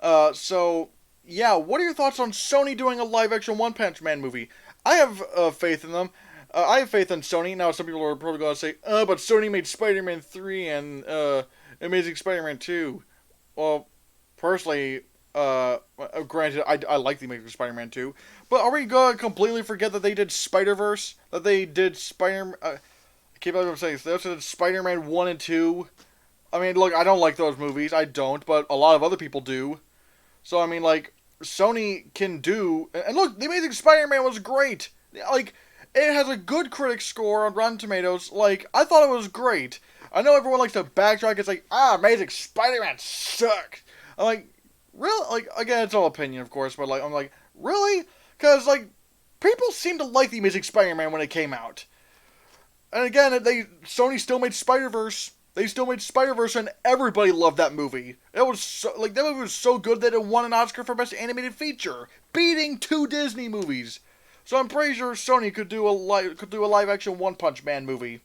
So, yeah, what are your thoughts on Sony doing a live action One Punch Man movie? I have faith in them. I have faith in Sony. Now, some people are probably going to say, but Sony made Spider-Man 3 and Amazing Spider-Man 2. Well, personally, granted, I like the Amazing Spider-Man 2. But are we going to completely forget that they did Spider-Verse? That they did I keep on saying, they also did Spider-Man 1 and 2. I mean, look, I don't like those movies. I don't, but a lot of other people do. So, I mean, Sony can do... And look, the Amazing Spider-Man was great. It has a good critic score on Rotten Tomatoes. I thought it was great. I know everyone likes to backtrack. It's Amazing Spider-Man sucked. I'm like, really? Again, it's all opinion, of course, but I'm like, really? Because, people seem to like the Amazing Spider-Man when it came out. And again, Sony still made Spider-Verse. They still made Spider-Verse, and everybody loved that movie. It was so, that movie was so good that it won an Oscar for Best Animated Feature, beating 2 Disney movies. So I'm pretty sure Sony could do a live action One Punch Man movie.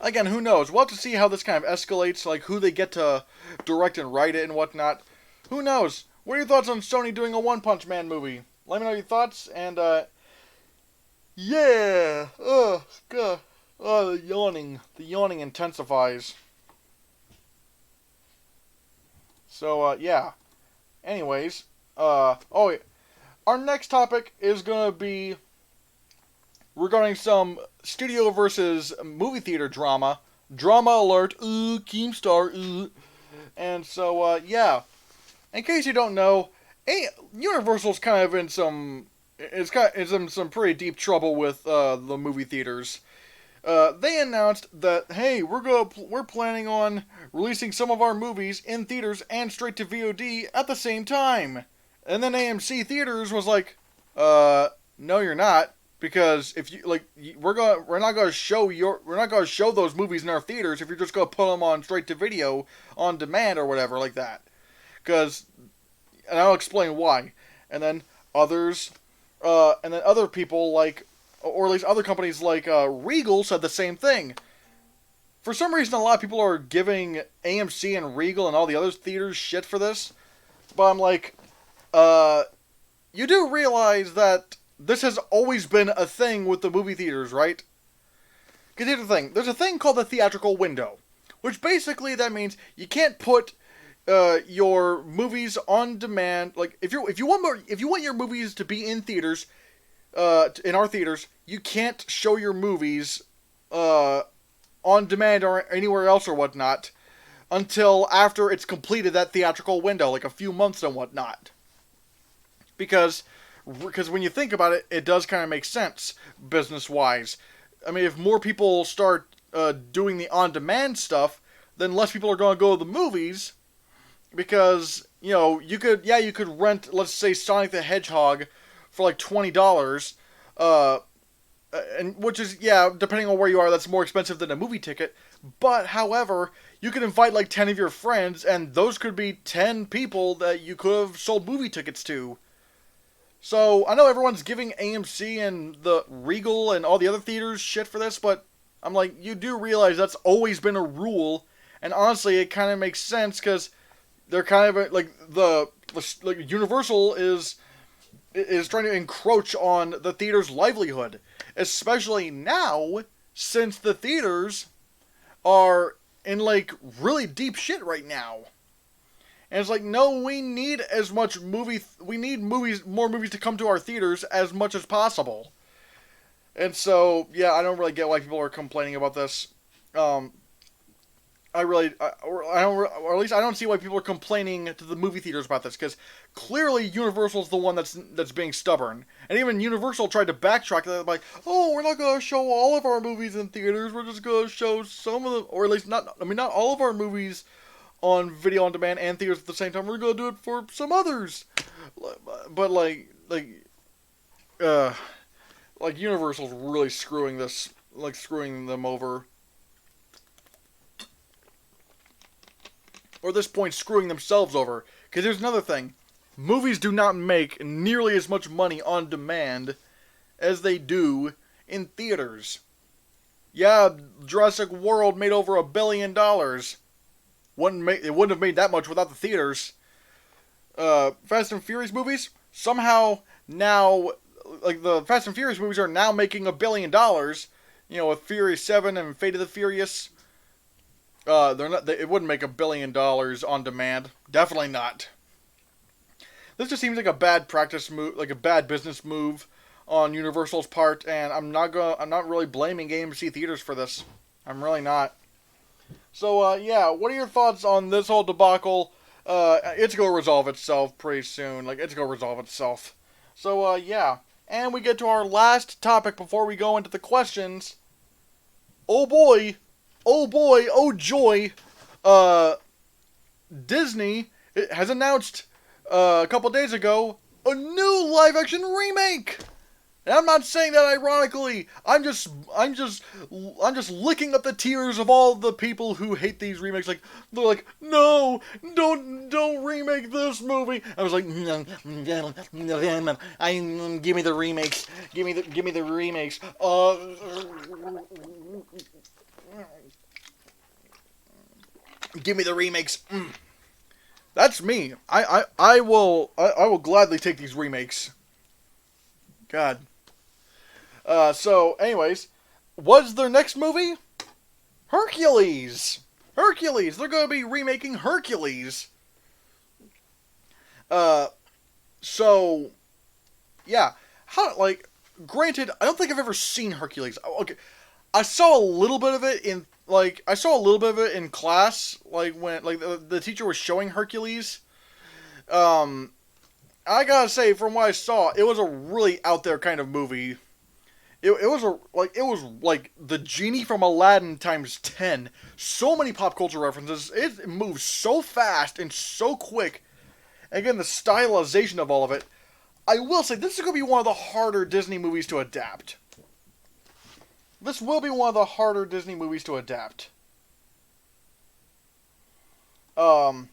Again, who knows? We'll have to see how this kind of escalates, who they get to direct and write it and whatnot. Who knows? What are your thoughts on Sony doing a One Punch Man movie? Let me know your thoughts, and, yeah! God. The yawning. The yawning intensifies. So, yeah. Anyways, our next topic is going to be regarding some studio versus movie theater drama. Drama alert, Keemstar, And so, yeah. In case you don't know, Universal's kind of in some pretty deep trouble with the movie theaters. They announced that, hey, we're planning on releasing some of our movies in theaters and straight to VOD at the same time. And then AMC Theaters was like, no, you're not, because if you we're not going to show those movies in our theaters if you're just going to put them on straight to video on demand or whatever like that. And I'll explain why. And then other people or at least other companies like Regal said the same thing. For some reason, a lot of people are giving AMC and Regal and all the other theaters shit for this. But I'm like, you do realize that this has always been a thing with the movie theaters, right? Because here's the thing. There's a thing called the theatrical window, which basically that means you can't put your movies on demand. If you want your movies to be in theaters, in our theaters, you can't show your movies on demand or anywhere else or whatnot until after it's completed that theatrical window, a few months and whatnot. Because when you think about it, it does kind of make sense business-wise. I mean, if more people start doing the on-demand stuff, then less people are going to go to the movies because, you could rent, let's say, Sonic the Hedgehog for like $20, and which is, depending on where you are, that's more expensive than a movie ticket. But, however, you could invite like 10 of your friends, and those could be 10 people that you could have sold movie tickets to. So, I know everyone's giving AMC and the Regal and all the other theaters shit for this, but I'm like, you do realize that's always been a rule, and honestly, it kind of makes sense, because they're kind of, like, Universal is trying to encroach on the theater's livelihood, especially now, since the theaters are in, like, really deep shit right now. And it's like, no, we need as much we need more movies to come to our theaters as much as possible. And so, yeah, I don't really get why people are complaining about this. Or at least I don't see why people are complaining to the movie theaters about this, because clearly Universal's the one that's being stubborn. And even Universal tried to backtrack that, like, oh, we're not going to show all of our movies in theaters, we're just going to show some of them, or at least not all of our movies on video on demand and theaters at the same time, we're going to do it for some others. But like Universal's really screwing them over. Or at this point, screwing themselves over. Because here's another thing. Movies do not make nearly as much money on demand as they do in theaters. Yeah, Jurassic World made over $1 billion. It wouldn't have made that much without the theaters. Fast and Furious movies, somehow now, like, the Fast and Furious movies are now making $1 billion. With Furious 7 and Fate of the Furious. It wouldn't make $1 billion on demand. Definitely not. This just seems like a bad practice move, like a bad business move on Universal's part, and I'm not really blaming AMC theaters for this. I'm really not. So, what are your thoughts on this whole debacle? It's gonna resolve itself pretty soon. So, and we get to our last topic before we go into the questions. Oh boy, oh joy, Disney has announced a couple days ago a new live-action remake. And I'm not saying that ironically. I'm just licking up the tears of all the people who hate these remakes. Like, they're like, no, don't remake this movie. I was like, no, give me the remakes, give me the remakes. Give me the remakes. That's me. I will gladly take these remakes. God. So, anyways, what's their next movie? Hercules. Hercules. They're going to be remaking Hercules. So, yeah. Granted, I don't think I've ever seen Hercules. Okay, I saw a little bit of it in class, like when the teacher was showing Hercules. I gotta say, from what I saw, it was a really out there kind of movie. It was like the genie from Aladdin times 10. So many pop culture references. It moves so fast and so quick. Again, the stylization of all of it. I will say, this is going to be one of the harder Disney movies to adapt. This will be one of the harder Disney movies to adapt. Like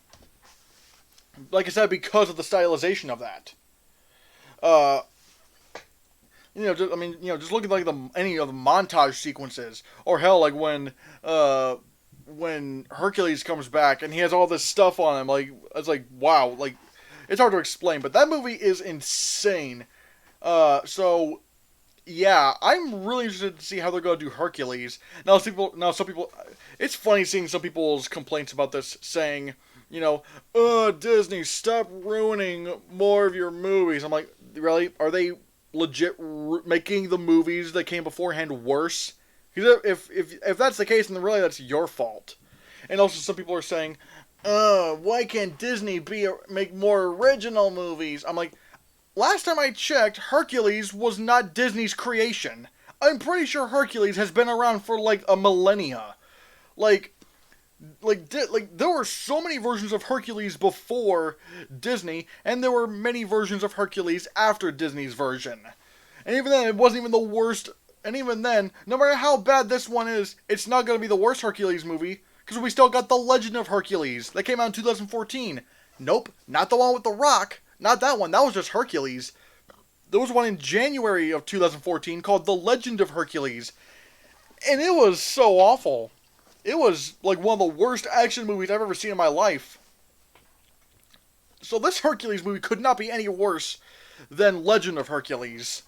I said, because of the stylization of that. Just look at any of the montage sequences, or hell, like when Hercules comes back and he has all this stuff on him, like it's like wow, like it's hard to explain, but that movie is insane. So yeah, I'm really interested to see how they're going to do Hercules. Now, some people, it's funny seeing some people's complaints about this, saying, Disney, stop ruining more of your movies. I'm like, really? Are they legit making the movies that came beforehand worse? Because if that's the case, then really that's your fault. And also some people are saying, why can't Disney make more original movies? I'm like, last time I checked, Hercules was not Disney's creation. I'm pretty sure Hercules has been around for like a millennia. Like, There were so many versions of Hercules before Disney, and there were many versions of Hercules after Disney's version. And even then, it wasn't even the worst. And even then, no matter how bad this one is, it's not going to be the worst Hercules movie, because we still got The Legend of Hercules that came out in 2014. Nope, not the one with The Rock. Not that one. That was just Hercules. There was one in January of 2014 called The Legend of Hercules. And it was so awful. It was like one of the worst action movies I've ever seen in my life. So this Hercules movie could not be any worse than Legend of Hercules.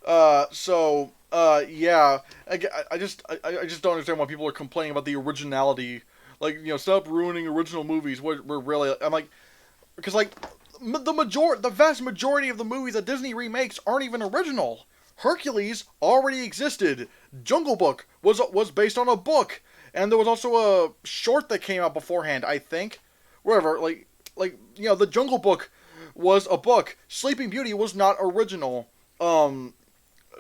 Yeah. I just don't understand why people are complaining about the originality. Like, stop ruining original movies. We're really, I'm like, because like, the vast majority of the movies that Disney remakes aren't even original. Hercules already existed. Jungle Book was based on a book, and there was also a short that came out beforehand, I think. Wherever, the Jungle Book was a book. Sleeping Beauty was not original.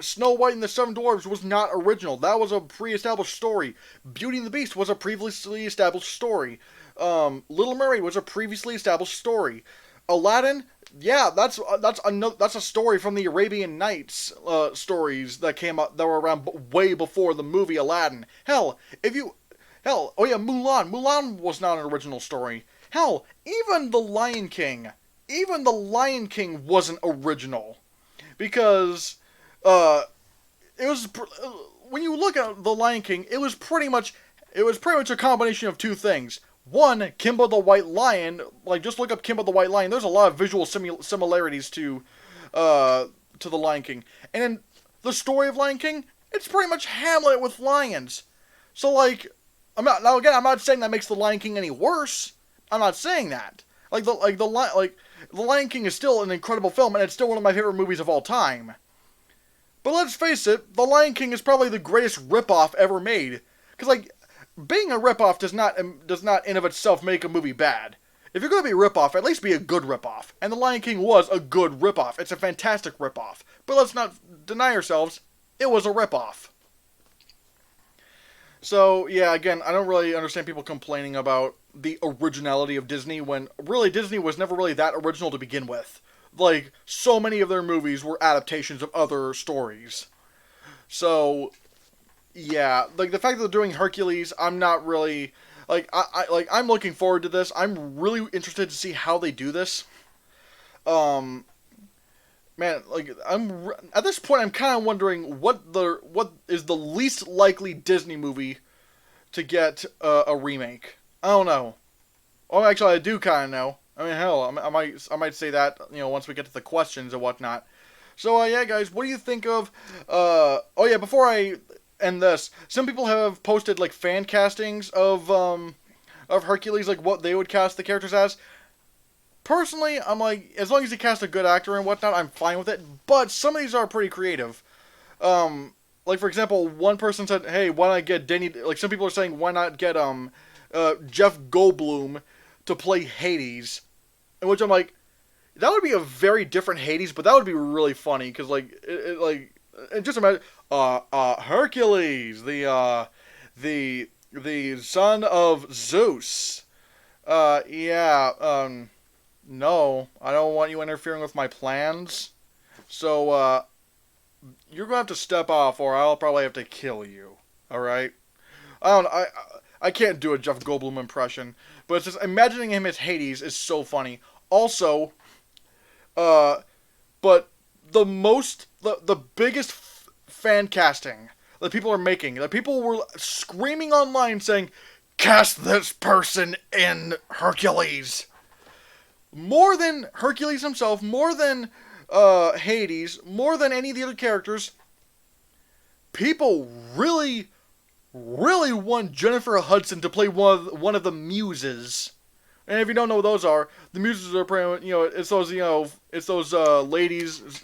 Snow White and the Seven Dwarfs was not original. That was a pre-established story. Beauty and the Beast was a previously established story. Little Mermaid was a previously established story. Aladdin, yeah, that's a story from the Arabian Nights stories that came out that were around way before the movie Aladdin. Oh yeah, Mulan. Mulan was not an original story. Hell, even The Lion King wasn't original, because it was, when you look at The Lion King, it was pretty much a combination of two things. One, Kimba the White Lion. Like, just look up Kimba the White Lion. There's a lot of visual similarities to The Lion King. And in the story of Lion King, it's pretty much Hamlet with lions. So, like, I'm not saying that makes The Lion King any worse. I'm not saying that. The Lion King is still an incredible film, and it's still one of my favorite movies of all time. But let's face it, The Lion King is probably the greatest ripoff ever made. Because, like, being a ripoff does not in of itself make a movie bad. If you're going to be a ripoff, at least be a good ripoff. And The Lion King was a good ripoff. It's a fantastic ripoff. But let's not deny ourselves, it was a ripoff. So, yeah, again, I don't really understand people complaining about the originality of Disney when really Disney was never really that original to begin with. Like, so many of their movies were adaptations of other stories. So, yeah, like, the fact that they're doing Hercules, I'm not really, I'm looking forward to this. I'm really interested to see how they do this. Man, like, at this point, I'm kind of wondering what is the least likely Disney movie to get a remake. I don't know. Well, actually, I do kind of know. I mean, hell, I might say that, once we get to the questions and whatnot. So, yeah, guys, what do you think of, before I end this, some people have posted, like, fan castings of Hercules, like, what they would cast the characters as. Personally, I'm like, as long as you cast a good actor and whatnot, I'm fine with it, but some of these are pretty creative. Like, for example, one person said, hey, why not get Danny, like, some people are saying, why not get, Jeff Goldblum to play Hades, in which I'm like, that would be a very different Hades, but that would be really funny, because, like, just imagine, Hercules, the son of Zeus, no, I don't want you interfering with my plans, so, you're gonna have to step off, or I'll probably have to kill you, alright? I can't do a Jeff Goldblum impression, but it's just imagining him as Hades is so funny. Also, but the biggest fan casting that people are making, that people were screaming online saying, cast this person in Hercules. More than Hercules himself, more than Hades, more than any of the other characters, people really want Jennifer Hudson to play one of the muses. And if you don't know what those are, the muses are pretty, it's those ladies,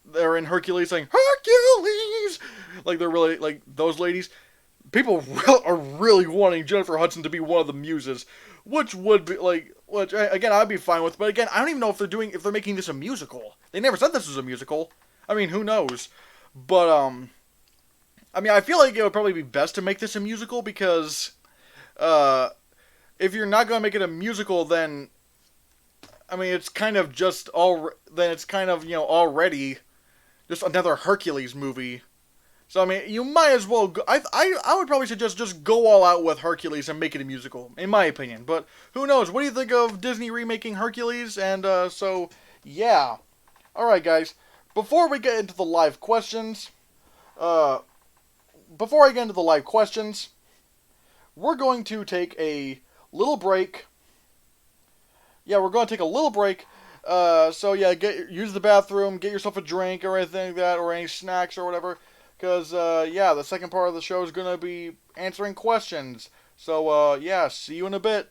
they're in Hercules saying, Hercules! Like, they're really, like, those ladies. People are really wanting Jennifer Hudson to be one of the muses, which would be, which, again, I'd be fine with, but again, I don't even know if they're making this a musical. They never said this was a musical. I mean, who knows? But, I feel like it would probably be best to make this a musical because, uh, if you're not gonna make it a musical, then I mean, it's kind of just all. Then it's kind of already just another Hercules movie. So I mean, you might as well. I would probably suggest just go all out with Hercules and make it a musical, in my opinion. But who knows? What do you think of Disney remaking Hercules? And so yeah, all right, guys. Before we get into the live questions, uh, before I get into the live questions, we're going to take a little break. Yeah, we're going to take a little break. So yeah, use the bathroom, get yourself a drink or anything like that, or any snacks or whatever. Because yeah, the second part of the show is gonna be answering questions. So yeah, see you in a bit.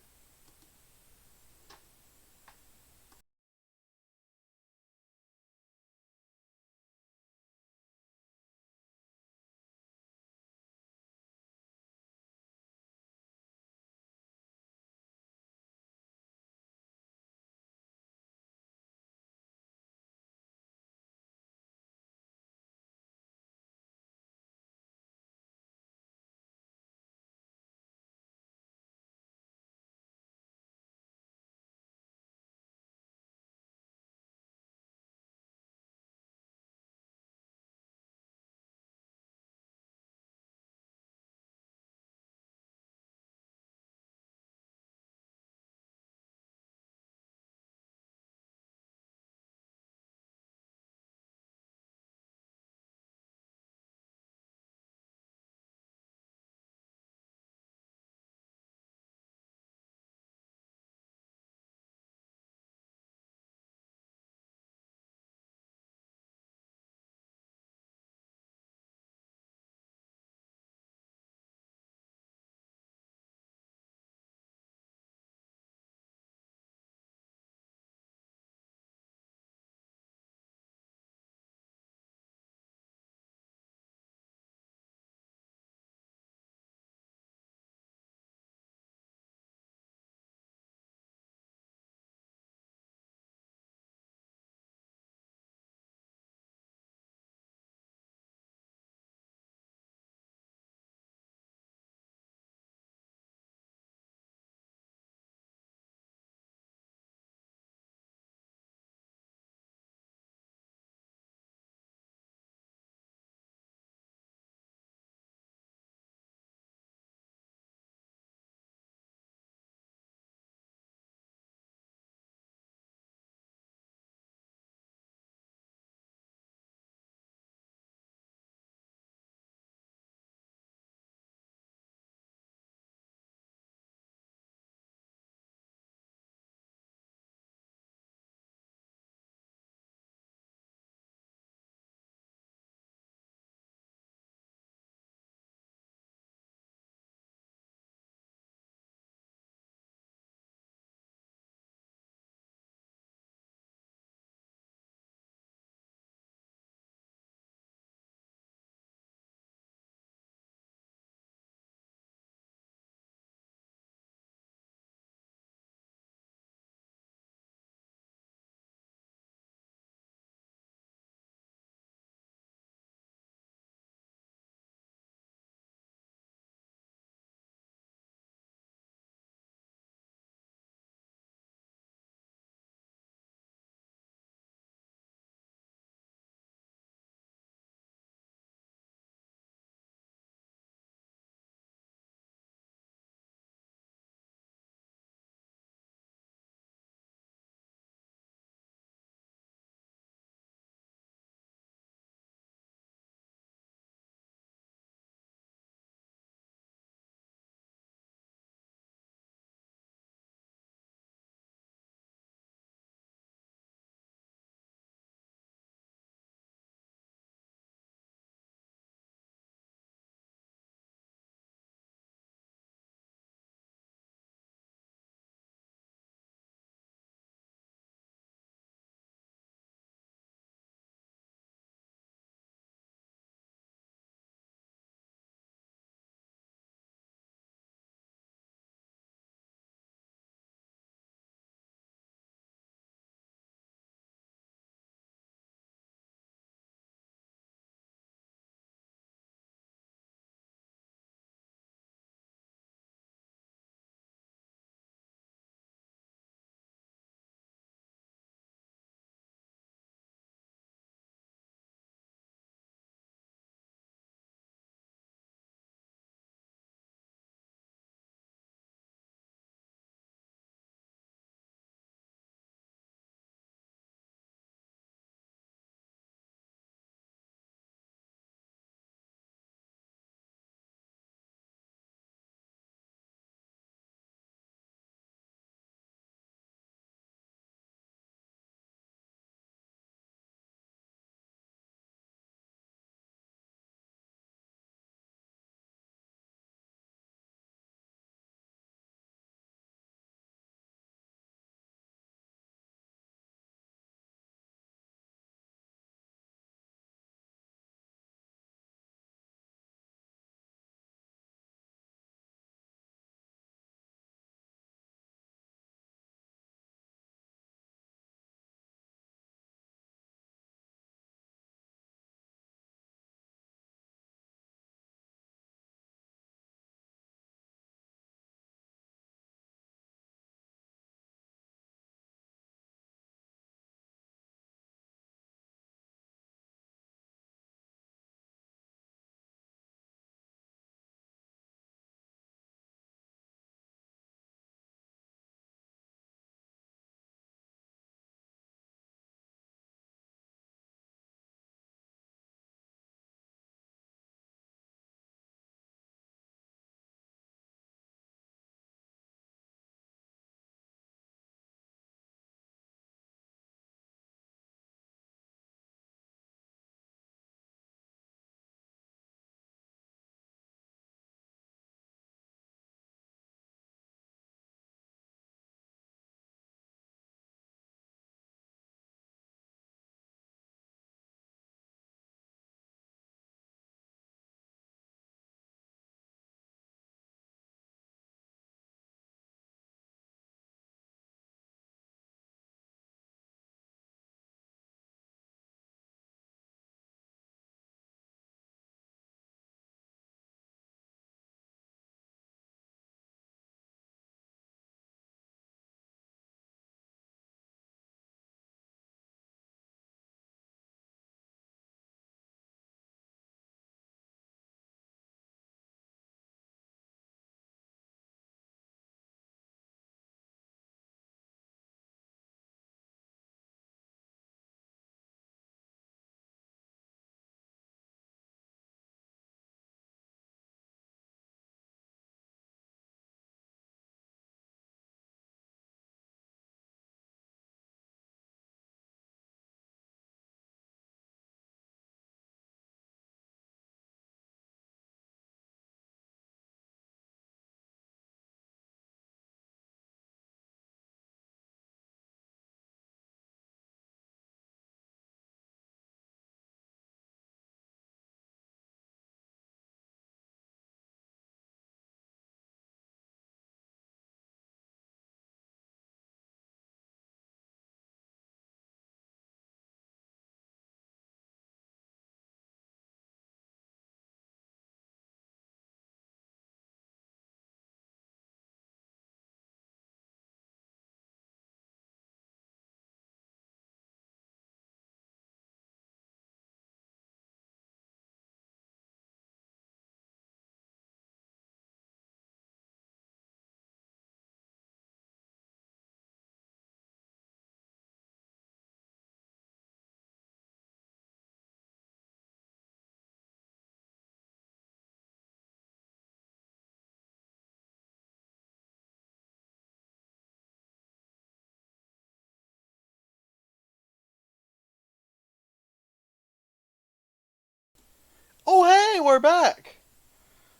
Oh, hey, we're back.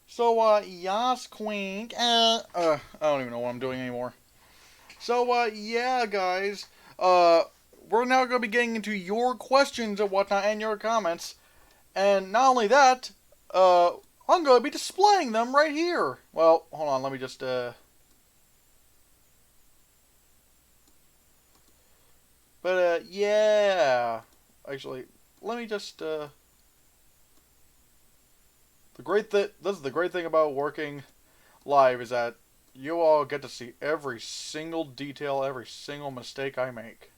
So, yas, queen. I don't even know what I'm doing anymore. So, yeah, guys. Uh, we're now going to be getting into your questions and whatnot and your comments. And not only that, I'm going to be displaying them right here. Well, hold on, let me just, yeah. Actually, let me just, this is the great thing about working live is that you all get to see every single detail, every single mistake I make.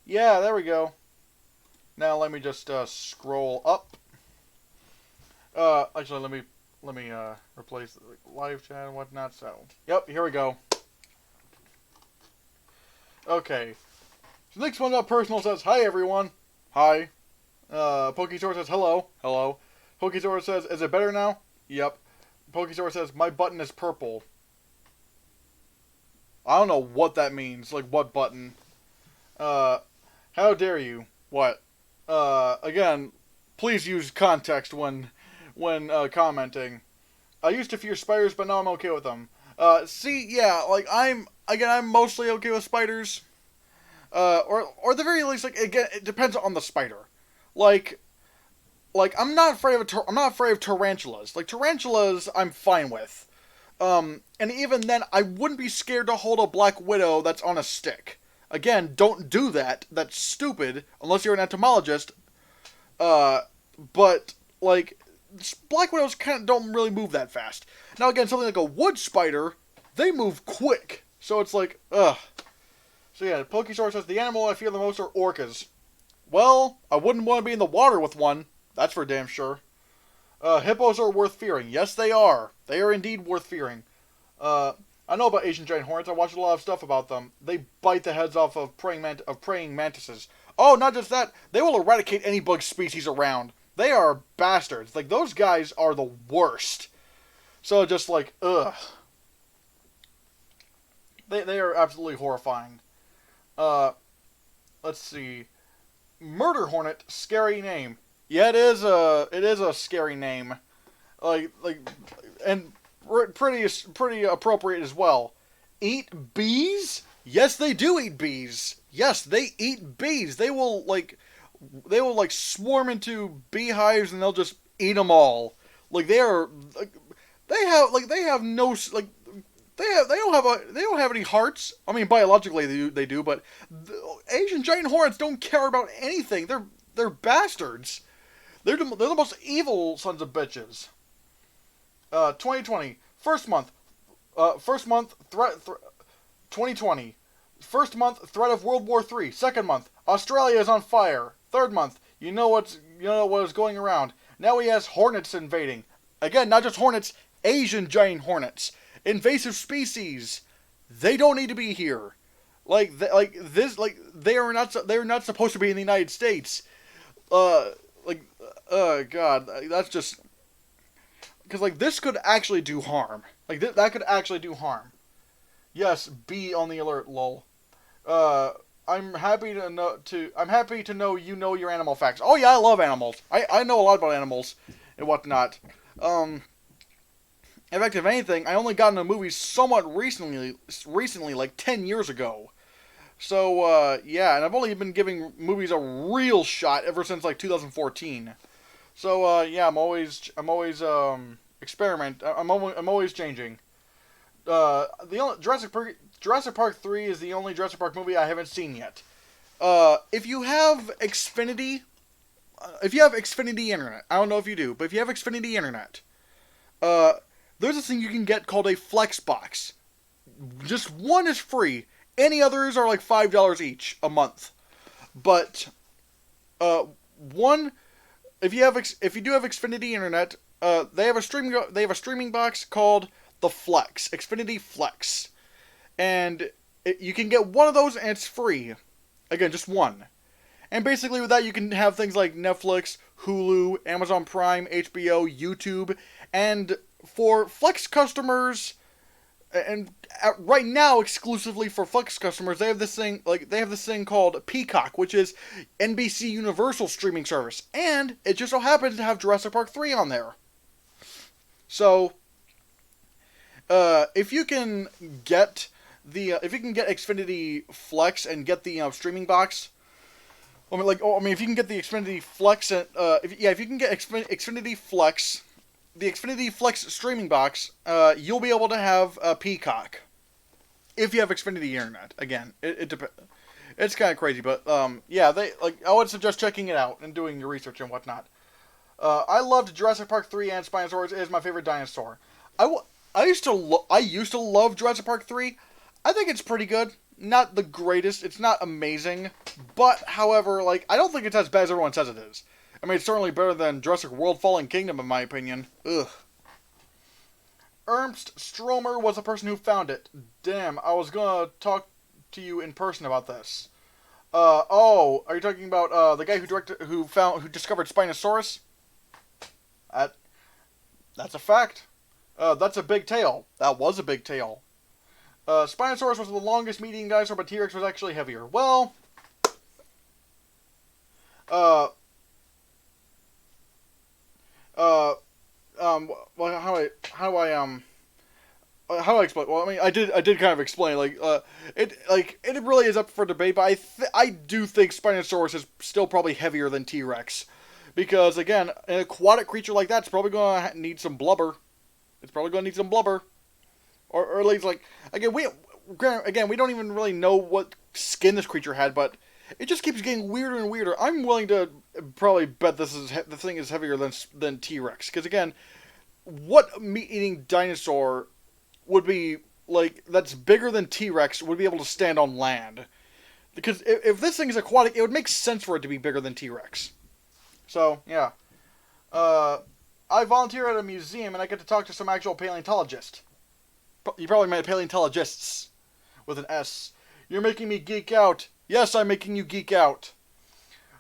Yeah, there we go. Now let me just scroll up. Actually, let me replace the live chat and whatnot. So, yep, here we go. Okay. So next one up personal says, "Hi everyone." Hi. Pokesaur says, "Hello." Hello. Pokesaur says, "Is it better now?" Yep. Pokesaur says, "My button is purple." I don't know what that means. Like, what button? How dare you? What? Again, please use context when commenting. I used to fear spiders, but now I'm okay with them. See, yeah, like, I'm mostly okay with spiders. Or at the very least, like, again, it depends on the spider. Like, I'm not afraid of tarantulas. Like, tarantulas, I'm fine with. And even then, I wouldn't be scared to hold a black widow that's on a stick. Again, don't do that. That's stupid, unless you're an entomologist. But, like, black widows kind of don't really move that fast. Now, again, something like a wood spider, they move quick. So it's like, ugh. So yeah, Pokesaur says, "The animal I fear the most are orcas." Well, I wouldn't want to be in the water with one. That's for damn sure. Hippos are worth fearing. Yes, they are. They are indeed worth fearing. I know about Asian giant hornets. I watched a lot of stuff about them. They bite the heads off of praying mantises. Oh, not just that. They will eradicate any bug species around. They are bastards. Like, those guys are the worst. So just like, ugh. They are absolutely horrifying. Let's see. Murder Hornet, scary name. Yeah, it is a scary name. And pretty appropriate as well. Eat bees? Yes, they do eat bees. Yes, they eat bees. They will swarm into beehives and they'll just eat them all. Like, they have no, like, they don't have any hearts. I mean, biologically they do, but Asian giant hornets don't care about anything. They're bastards. They're the most evil sons of bitches. 2020 first month threat 2020 first month threat of World War III. Second month, Australia is on fire. Third month, you know what is going around. Now he has hornets invading. Again, not just hornets, Asian giant hornets. Invasive species. They don't need to be here. They are not supposed to be in the United States. God, that's just because, like, this could actually do harm. Like, that could actually do harm. Yes, be on the alert, lol. I'm happy to know you know your animal facts. Oh yeah, I love animals. I know a lot about animals and whatnot. In fact, if anything, I only got into movies somewhat recently, like 10 years ago. So, yeah, and I've only been giving movies a real shot ever since, like, 2014. So, yeah, I'm always I'm always changing. The only Jurassic Park 3 is the only Jurassic Park movie I haven't seen yet. If you have Xfinity Internet, I don't know if you do, but if you have Xfinity Internet, there's this thing you can get called a Flex Box. Just one is free. Any others are like $5 each a month. But one, if you do have Xfinity Internet, they have a streaming box called the Flex, Xfinity Flex, and you can get one of those and it's free. Again, just one. And basically with that you can have things like Netflix, Hulu, Amazon Prime, HBO, YouTube, and for Flex customers, and right now, exclusively for Flex customers, they have this thing called Peacock, which is NBC Universal streaming service, and it just so happens to have Jurassic Park 3 on there. So, if you can get Xfinity Flex and get the streaming box, if you can get the Xfinity Flex and if you can get Xfinity Flex, the Xfinity Flex streaming box, you'll be able to have Peacock if you have Xfinity Internet. Again, it depends. It's kind of crazy, but yeah, I would suggest checking it out and doing your research and whatnot. I loved Jurassic Park 3 and Spinosaurus. It is my favorite dinosaur. I used to love Jurassic Park 3. I think it's pretty good. Not the greatest. It's not amazing. But, however, I don't think it's as bad as everyone says it is. I mean, it's certainly better than Jurassic World Fallen Kingdom, in my opinion. Ugh. Ernst Stromer was the person who found it. Damn, I was gonna talk to you in person about this. Are you talking about, the guy who discovered Spinosaurus? That's a fact. That's a big tail. That was a big tail. Spinosaurus was the longest meat-eating dinosaur, but T-Rex was actually heavier. Well, how do I explain? Well, I mean, I did kind of explain, it really is up for debate, but I do think Spinosaurus is still probably heavier than T-Rex. Because, again, an aquatic creature like that's probably going to need some blubber. It's probably going to need some blubber. Or at least, again, we don't even really know what skin this creature had, but it just keeps getting weirder and weirder. I'm willing to probably bet the thing is heavier than T-Rex. Because, again, what meat-eating dinosaur would be, that's bigger than T-Rex would be able to stand on land? Because if this thing is aquatic, it would make sense for it to be bigger than T-Rex. So, yeah. I volunteer at a museum, and I get to talk to some actual paleontologists. You probably meant paleontologists with an S. You're making me geek out. Yes, I'm making you geek out.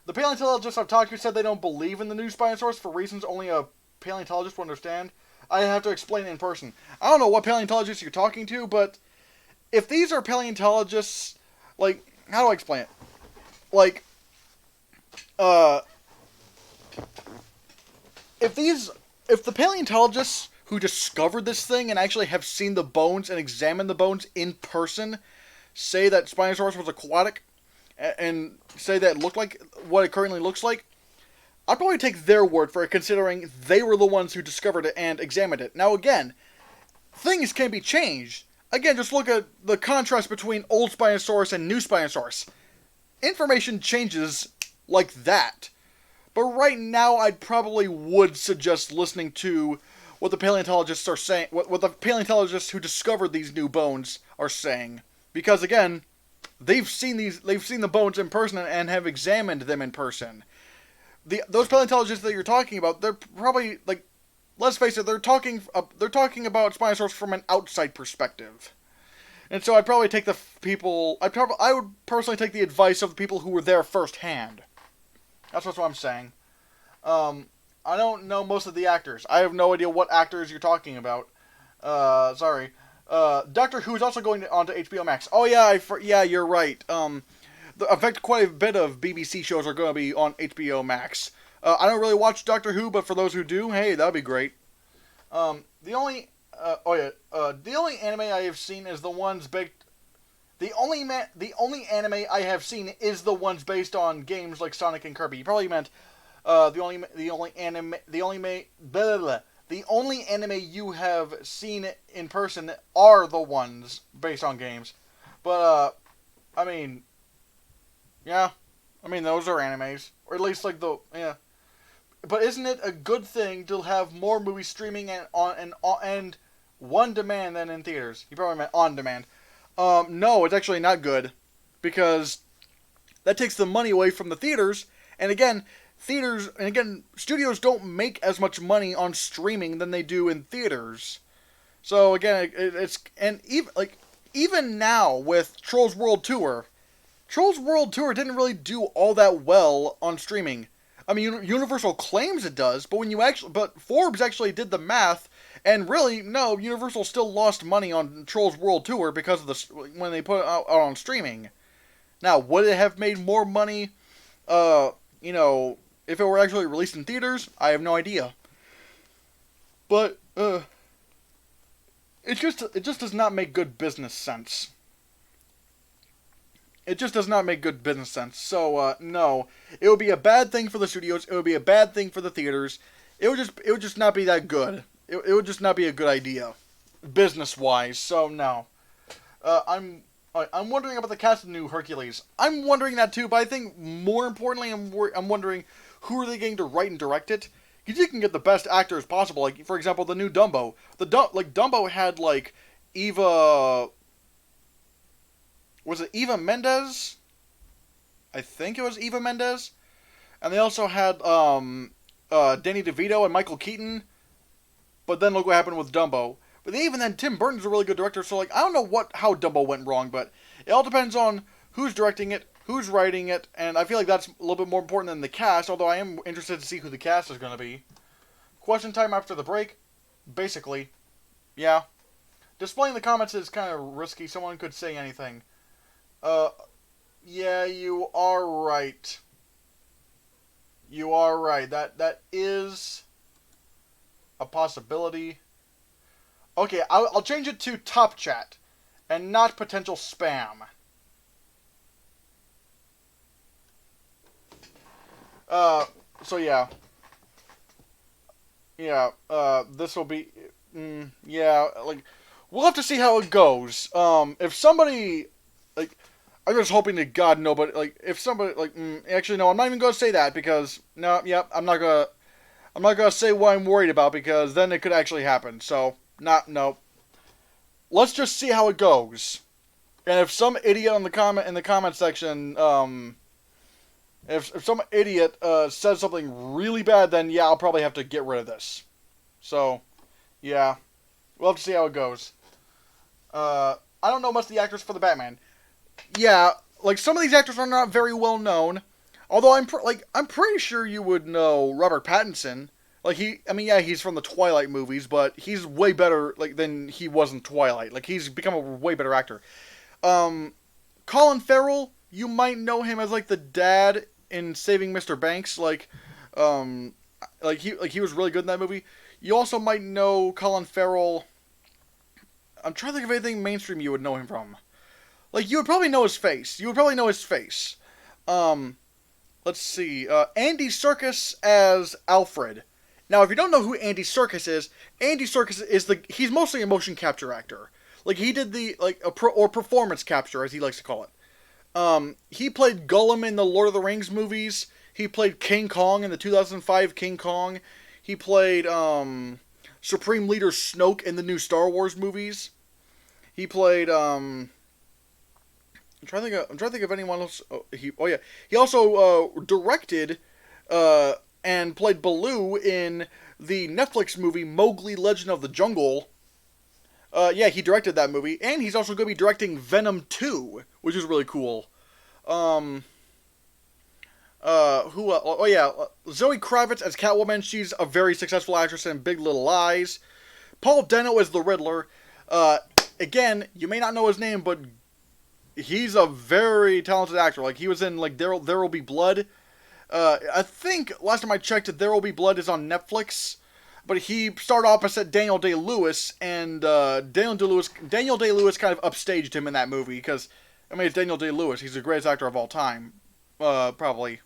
The paleontologists I've talked to said they don't believe in the new Spinosaurus for reasons only a paleontologist will understand. I have to explain it in person. I don't know what paleontologists you're talking to, but if these are paleontologists, how do I explain it? If the paleontologists who discovered this thing and actually have seen the bones and examined the bones in person say that Spinosaurus was aquatic and say that it looked like what it currently looks like, I'd probably take their word for it, considering they were the ones who discovered it and examined it. Now, again, things can be changed. Again, just look at the contrast between old Spinosaurus and new Spinosaurus. Information changes like that. But right now, I probably would suggest listening to what the paleontologists are saying, what the paleontologists who discovered these new bones are saying. Because, again, they've seen the bones in person and have examined them in person. Those paleontologists that you're talking about, they're probably, let's face it, they're talking about Spinosaurus from an outside perspective. And so I'd probably take I would personally take the advice of the people who were there firsthand. That's what I'm saying. I don't know most of the actors. I have no idea what actors you're talking about. Sorry. Doctor Who is also going on to HBO Max. Oh yeah, you're right. In fact, quite a bit of BBC shows are going to be on HBO Max. I don't really watch Doctor Who, but for those who do, hey, that'd be great. The only anime I have seen is the ones based. The only anime I have seen is the ones based on games like Sonic and Kirby. You probably meant the only anime you have seen in person are the ones based on games. But I mean, yeah, those are animes, or at least yeah. But isn't it a good thing to have more movies streaming and on demand than in theaters? You probably meant on demand. No, it's actually not good, because that takes the money away from the theaters, and again, studios don't make as much money on streaming than they do in theaters. So again, even now with Trolls World Tour didn't really do all that well on streaming. I mean, Universal claims it does, but but Forbes actually did the math And really, no, Universal still lost money on Trolls World Tour because of when they put it out on streaming. Now, would it have made more money, uh, you know, if it were actually released in theaters? I have no idea. But, it just does not make good business sense. It just does not make good business sense. So, no. It would be a bad thing for the studios. It would be a bad thing for the theaters. It would just not be that good. It would just not be a good idea, business-wise. So, no. I'm wondering about the cast of the new Hercules. I'm wondering that too, but I think more importantly, I'm wondering who are they getting to write and direct it? Because you can get the best actors possible. Like, for example, the new Dumbo. Dumbo had, like, Eva... Was it Eva Mendes? I think it was Eva Mendes. And they also had Danny DeVito and Michael Keaton. But then look what happened with Dumbo. But even then, Tim Burton's a really good director. So like, I don't know how Dumbo went wrong, but it all depends on who's directing it, who's writing it, and I feel like that's a little bit more important than the cast. Although I am interested to see who the cast is going to be. Question time after the break. Basically, yeah. Displaying the comments is kind of risky. Someone could say anything. Yeah, you are right. You are right. That is a possibility. Okay, I'll change it to top chat, and not potential spam. So yeah. Yeah, this will be, yeah, like, we'll have to see how it goes. If somebody, like, I'm just hoping to God nobody, like, if somebody, like, actually, no, I'm not even gonna say that, because, no, yep, I'm not gonna say what I'm worried about, because then it could actually happen, so, no. Let's just see how it goes. And if some idiot in the comment section, if some idiot says something really bad, then yeah, I'll probably have to get rid of this. So, yeah, we'll have to see how it goes. I don't know much of the actors for the Batman. Yeah, like some of these actors are not very well known. Although I'm pretty sure you would know Robert Pattinson. Like he's from the Twilight movies, but he's way better than he was in Twilight. Like he's become a way better actor. Colin Farrell, you might know him as like the dad in Saving Mr. Banks. He was really good in that movie. You also might know Colin Farrell. I'm trying to think of anything mainstream you would know him from. Like, you would probably know his face. Let's see. Andy Serkis as Alfred. Now, if you don't know who Andy Serkis is he's mostly a motion capture actor. Like, he did or performance capture, as he likes to call it. He played Gollum in the Lord of the Rings movies. He played King Kong in the 2005 King Kong. He played, Supreme Leader Snoke in the new Star Wars movies. He played, I'm trying to think of anyone else. He also directed and played Baloo in the Netflix movie Mowgli: Legend of the Jungle. He directed that movie, and he's also going to be directing Venom 2, which is really cool. Zoe Kravitz as Catwoman. She's a very successful actress in Big Little Lies. Paul Dano as the Riddler. Again, you may not know his name, but he's a very talented actor. Like, he was in, like, There Will Be Blood. I think, last time I checked, There Will Be Blood is on Netflix. But he started opposite Daniel Day-Lewis, and Daniel Day-Lewis kind of upstaged him in that movie, because, I mean, it's Daniel Day-Lewis. He's the greatest actor of all time. Probably.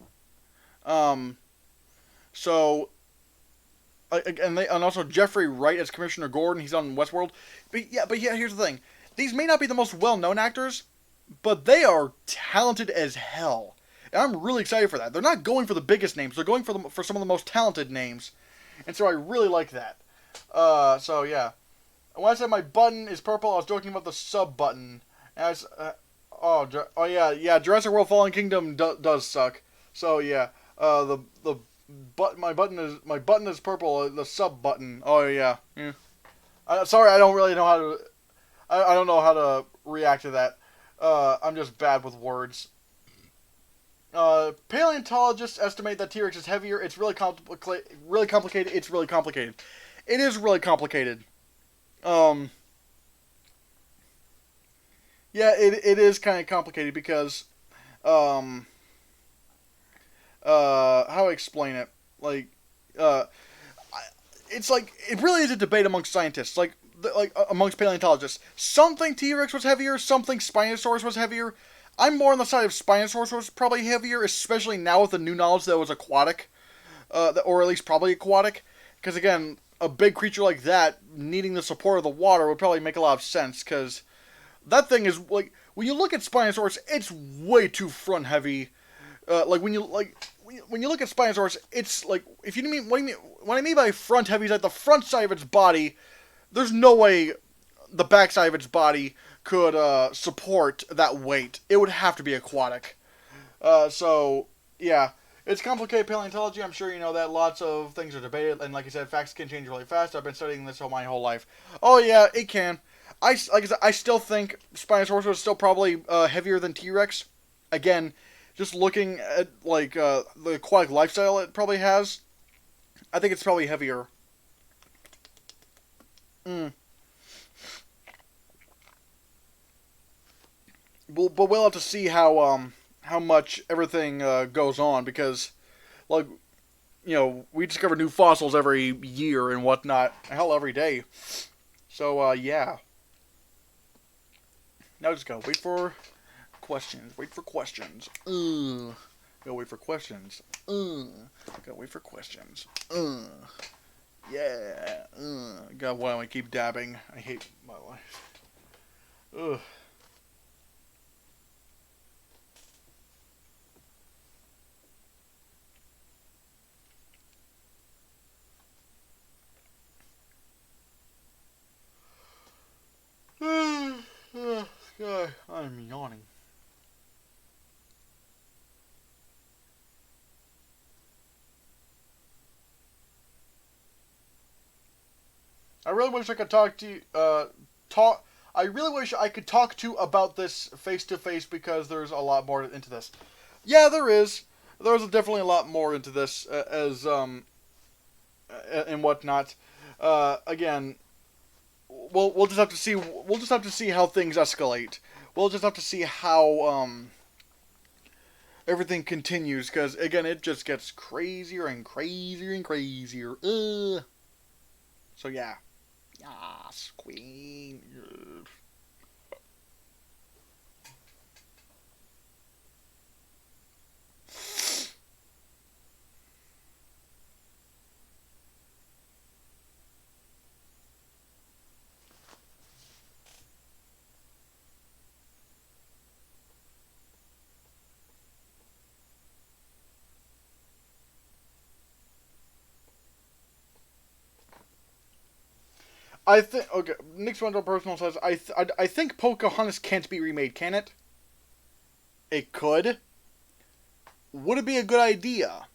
And also Jeffrey Wright as Commissioner Gordon. He's on Westworld. But here's the thing. These may not be the most well-known actors, but they are talented as hell. And I'm really excited for that. They're not going for the biggest names. They're going for some of the most talented names. And so I really like that. Yeah. When I said my button is purple, I was joking about the sub button. And Jurassic World Fallen Kingdom does suck. So yeah, my button is purple. The sub button. Oh yeah. Sorry, I don't really know how to. I don't know how to react to that. I'm just bad with words. Paleontologists estimate that T-Rex is heavier. It's really complicated. It's really complicated. it is really complicated. Um, yeah, it is kind of complicated because, um, how do I explain it? Like, uh, it's like it really is a debate amongst scientists, like amongst paleontologists. Some think T-Rex was heavier, some think Spinosaurus was heavier. I'm more on the side of Spinosaurus was probably heavier, especially now with the new knowledge that it was aquatic, or at least probably aquatic. Because again, a big creature like that needing the support of the water would probably make a lot of sense. Because that thing is like when you look at Spinosaurus, it's way too front heavy. Like when you look at Spinosaurus, it's like if you mean what I mean by front heavy is like the front side of its body. There's no way the backside of its body could support that weight. It would have to be aquatic. So yeah, it's complicated paleontology. I'm sure you know that. Lots of things are debated, and like I said, facts can change really fast. I've been studying this all my whole life. Oh yeah, it can. Like I said, I still think Spinosaurus was still probably heavier than T-Rex. Again, just looking at like the aquatic lifestyle it probably has, I think it's probably heavier. Mm. But we'll have to see how much everything goes on because like we discover new fossils every year and whatnot. Hell, every day. So yeah. Now just gotta wait for questions. Wait for questions. Gotta wait for questions. Gotta wait for questions. Yeah. God, why do I keep dabbing? I hate my life. Ugh. God, I'm yawning. I really wish I could talk to you. I really wish I could talk to you about this face to face because there's a lot more into this. Yeah, there is. There's definitely a lot more into this as and whatnot. Again, we'll just have to see. We'll just have to see how things escalate. We'll just have to see how everything continues because again, it just gets crazier and crazier and crazier. So yeah. Yes, Queen. I think okay. Nick's Wendell Personal says I think Pocahontas can't be remade. Can it? It could. Would it be a good idea?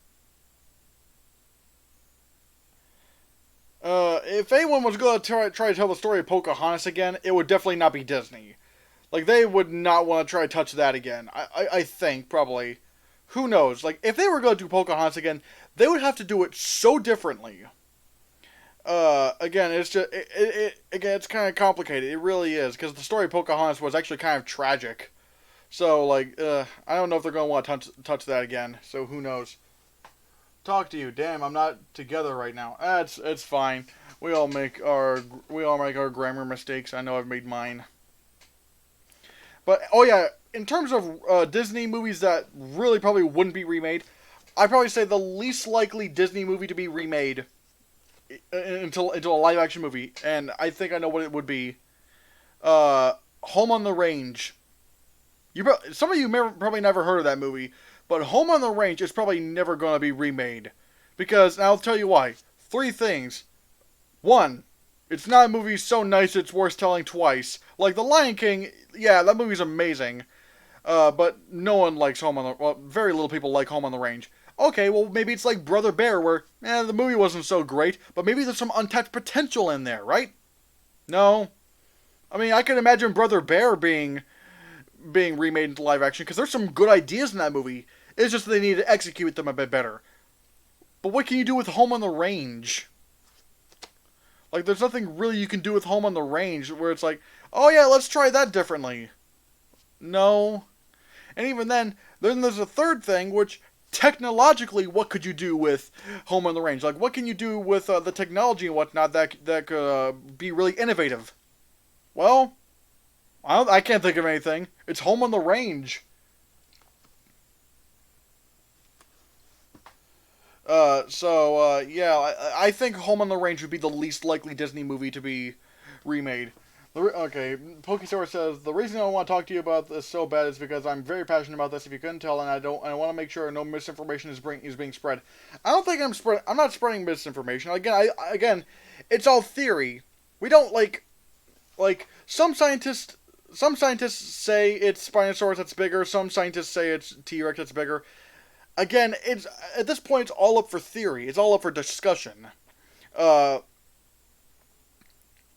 If anyone was going to try to tell the story of Pocahontas again, it would definitely not be Disney. Like they would not want to try to touch that again. I think probably. Who knows? Like if they were going to do Pocahontas again, they would have to do it so differently. Again, it's just again, it's kind of complicated. It really is because the story of Pocahontas was actually kind of tragic. So like, I don't know if they're gonna want to touch that again. So who knows? Talk to you. Damn, I'm not together right now. It's fine. We all make our grammar mistakes. I know I've made mine. But oh yeah, in terms of Disney movies that really probably wouldn't be remade, I'd probably say the least likely Disney movie to be remade until a live action movie, and I think I know what it would be. Home on the Range. Some of you probably never heard of that movie, but Home on the Range is probably never going to be remade because and I'll tell you why. 3 things. 1, it's not a movie so nice it's worth telling twice. Like The Lion King, yeah, that movie's amazing, but no one likes very little people like Home on the Range. Okay, well, maybe it's like Brother Bear, where, the movie wasn't so great, but maybe there's some untapped potential in there, right? No? I mean, I can imagine Brother Bear being remade into live action, because there's some good ideas in that movie. It's just they need to execute them a bit better. But what can you do with Home on the Range? Like, there's nothing really you can do with Home on the Range where it's like, oh yeah, let's try that differently. No. And even then there's a third thing, which technologically, what could you do with Home on the Range? Like, what can you do with the technology and whatnot that could be really innovative? Well, I can't think of anything. It's Home on the Range. Yeah, I think Home on the Range would be the least likely Disney movie to be remade. Okay, Pokesaur says, the reason I want to talk to you about this so bad is because I'm very passionate about this, if you couldn't tell, and I want to make sure no misinformation is being spread. I don't think I'm not spreading misinformation. Again, it's all theory. We don't, some scientists say it's Spinosaurus that's bigger, some scientists say it's T-Rex that's bigger. Again, at this point, it's all up for theory. It's all up for discussion. Uh,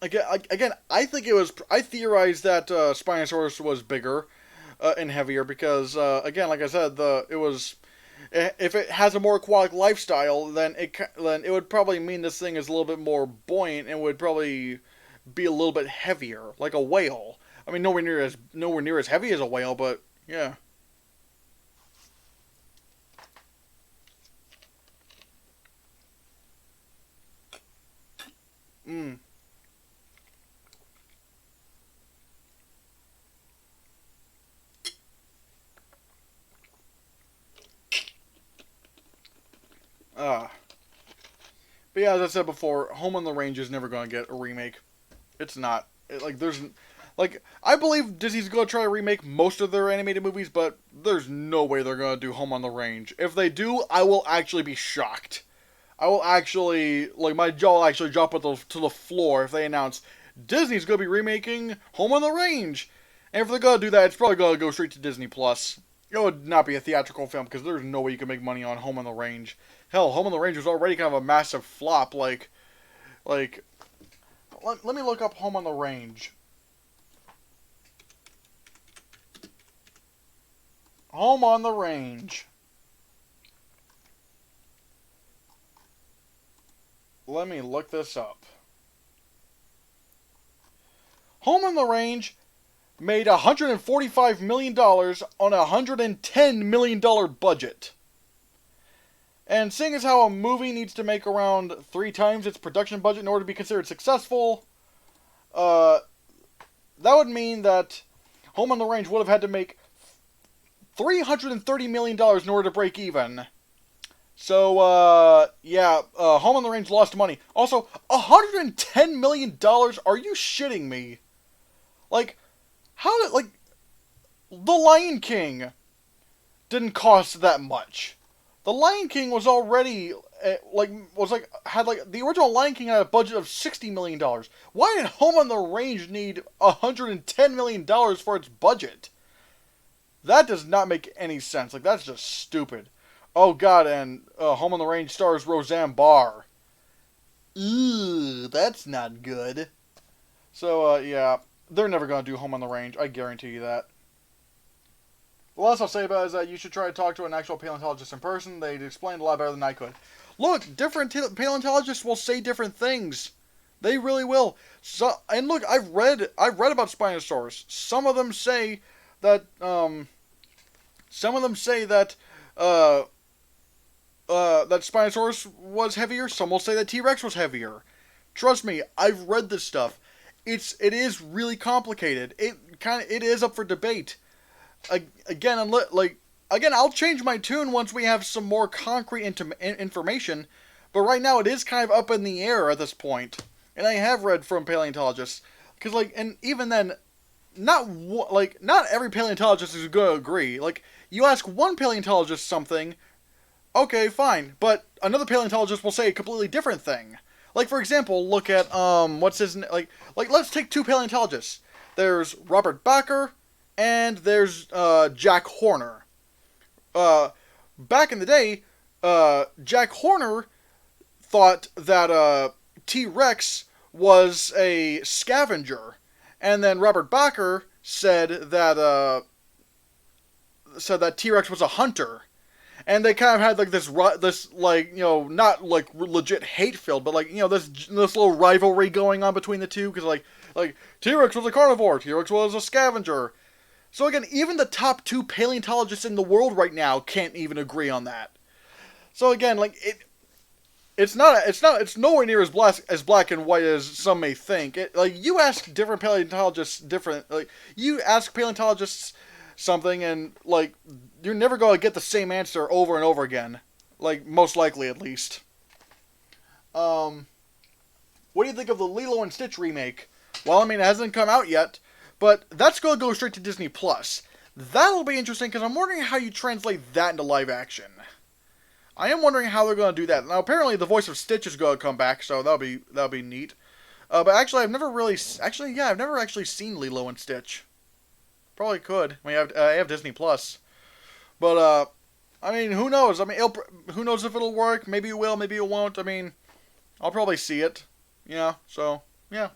again, I theorized that Spinosaurus was bigger and heavier because, again, like I said, if it has a more aquatic lifestyle, then it would probably mean this thing is a little bit more buoyant and would probably be a little bit heavier, like a whale. I mean, nowhere near as heavy as a whale, but yeah. Mm. Ah. But yeah, as I said before, Home on the Range is never going to get a remake. It's not. I believe Disney's going to try to remake most of their animated movies, but there's no way they're going to do Home on the Range. If they do, I will actually be shocked. I will actually, my jaw will actually drop to the floor if they announce Disney's going to be remaking Home on the Range. And if they're going to do that, it's probably going to go straight to Disney Plus. It would not be a theatrical film because there's no way you can make money on Home on the Range. Hell, Home on the Range was already kind of a massive flop. Let me look up Home on the Range. Home on the Range. Let me look this up. Home on the Range made $145 million on a $110 million budget. And seeing as how a movie needs to make around 3 times its production budget in order to be considered successful, that would mean that Home on the Range would have had to make $330 million in order to break even. So, Home on the Range lost money. Also, $110 million? Are you shitting me? The Lion King didn't cost that much. The Lion King was already, the original Lion King had a budget of $60 million. Why did Home on the Range need $110 million for its budget? That does not make any sense. That's just stupid. Oh god, and Home on the Range stars Roseanne Barr. Ooh, that's not good. So, they're never going to do Home on the Range. I guarantee you that. The last I'll say about it is that you should try to talk to an actual paleontologist in person. They'd explain a lot better than I could. Look, different paleontologists will say different things. They really will. And look, I've read about Spinosaurus. Some of them say that that Spinosaurus was heavier. Some will say that T-Rex was heavier. Trust me, I've read this stuff. It is really complicated. It is up for debate. Again, I'll change my tune once we have some more concrete information. But right now, it is kind of up in the air at this point. And I have read from paleontologists, and even then, not every paleontologist is going to agree. You ask one paleontologist something, okay, fine, but another paleontologist will say a completely different thing. For example, look at what's his name? Let's take 2 paleontologists. There's Robert Bakker and there's Jack Horner. Back in the day, Jack Horner thought that T-Rex was a scavenger, and then Robert Bakker said that T-Rex was a hunter. and they kind of had like this like not like legit hate filled, but like this little rivalry going on between the two because like T-Rex was a carnivore, T-Rex was a scavenger. So again, even the top two paleontologists in the world right now can't even agree on that. So again, like it's nowhere near as black and white as some may think. Like you ask different paleontologists you ask paleontologists something and like you're never going to get the same answer over and over again. Like most likely at least. What do you think of the Lilo and Stitch remake? Well, I mean it hasn't come out yet, but that's going to go straight to Disney Plus. That'll be interesting because I'm wondering how you translate that into live action. I am wondering how they're going to do that. Now, apparently, the voice of Stitch is going to come back, so that'll be neat. But actually, I've never actually seen Lilo and Stitch. Probably could. I mean, I have Disney Plus, but I mean, who knows? I mean, who knows if it'll work? Maybe it will, maybe it won't. I mean, I'll probably see it. Yeah. So yeah.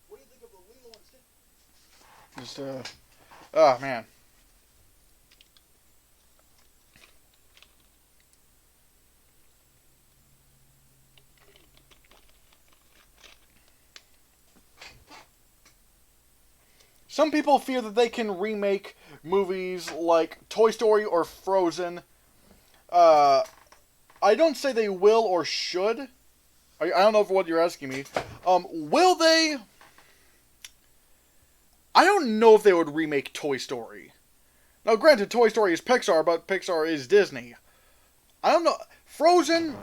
What do you think of the Lilo and Stitch? Oh man. Some people fear that they can remake movies like Toy Story or Frozen. Uh, I don't say they will or should. I don't know what you're asking me. Will they? I don't know if they would remake Toy Story. Now, granted, Toy Story is Pixar, but Pixar is Disney. I don't know. Frozen,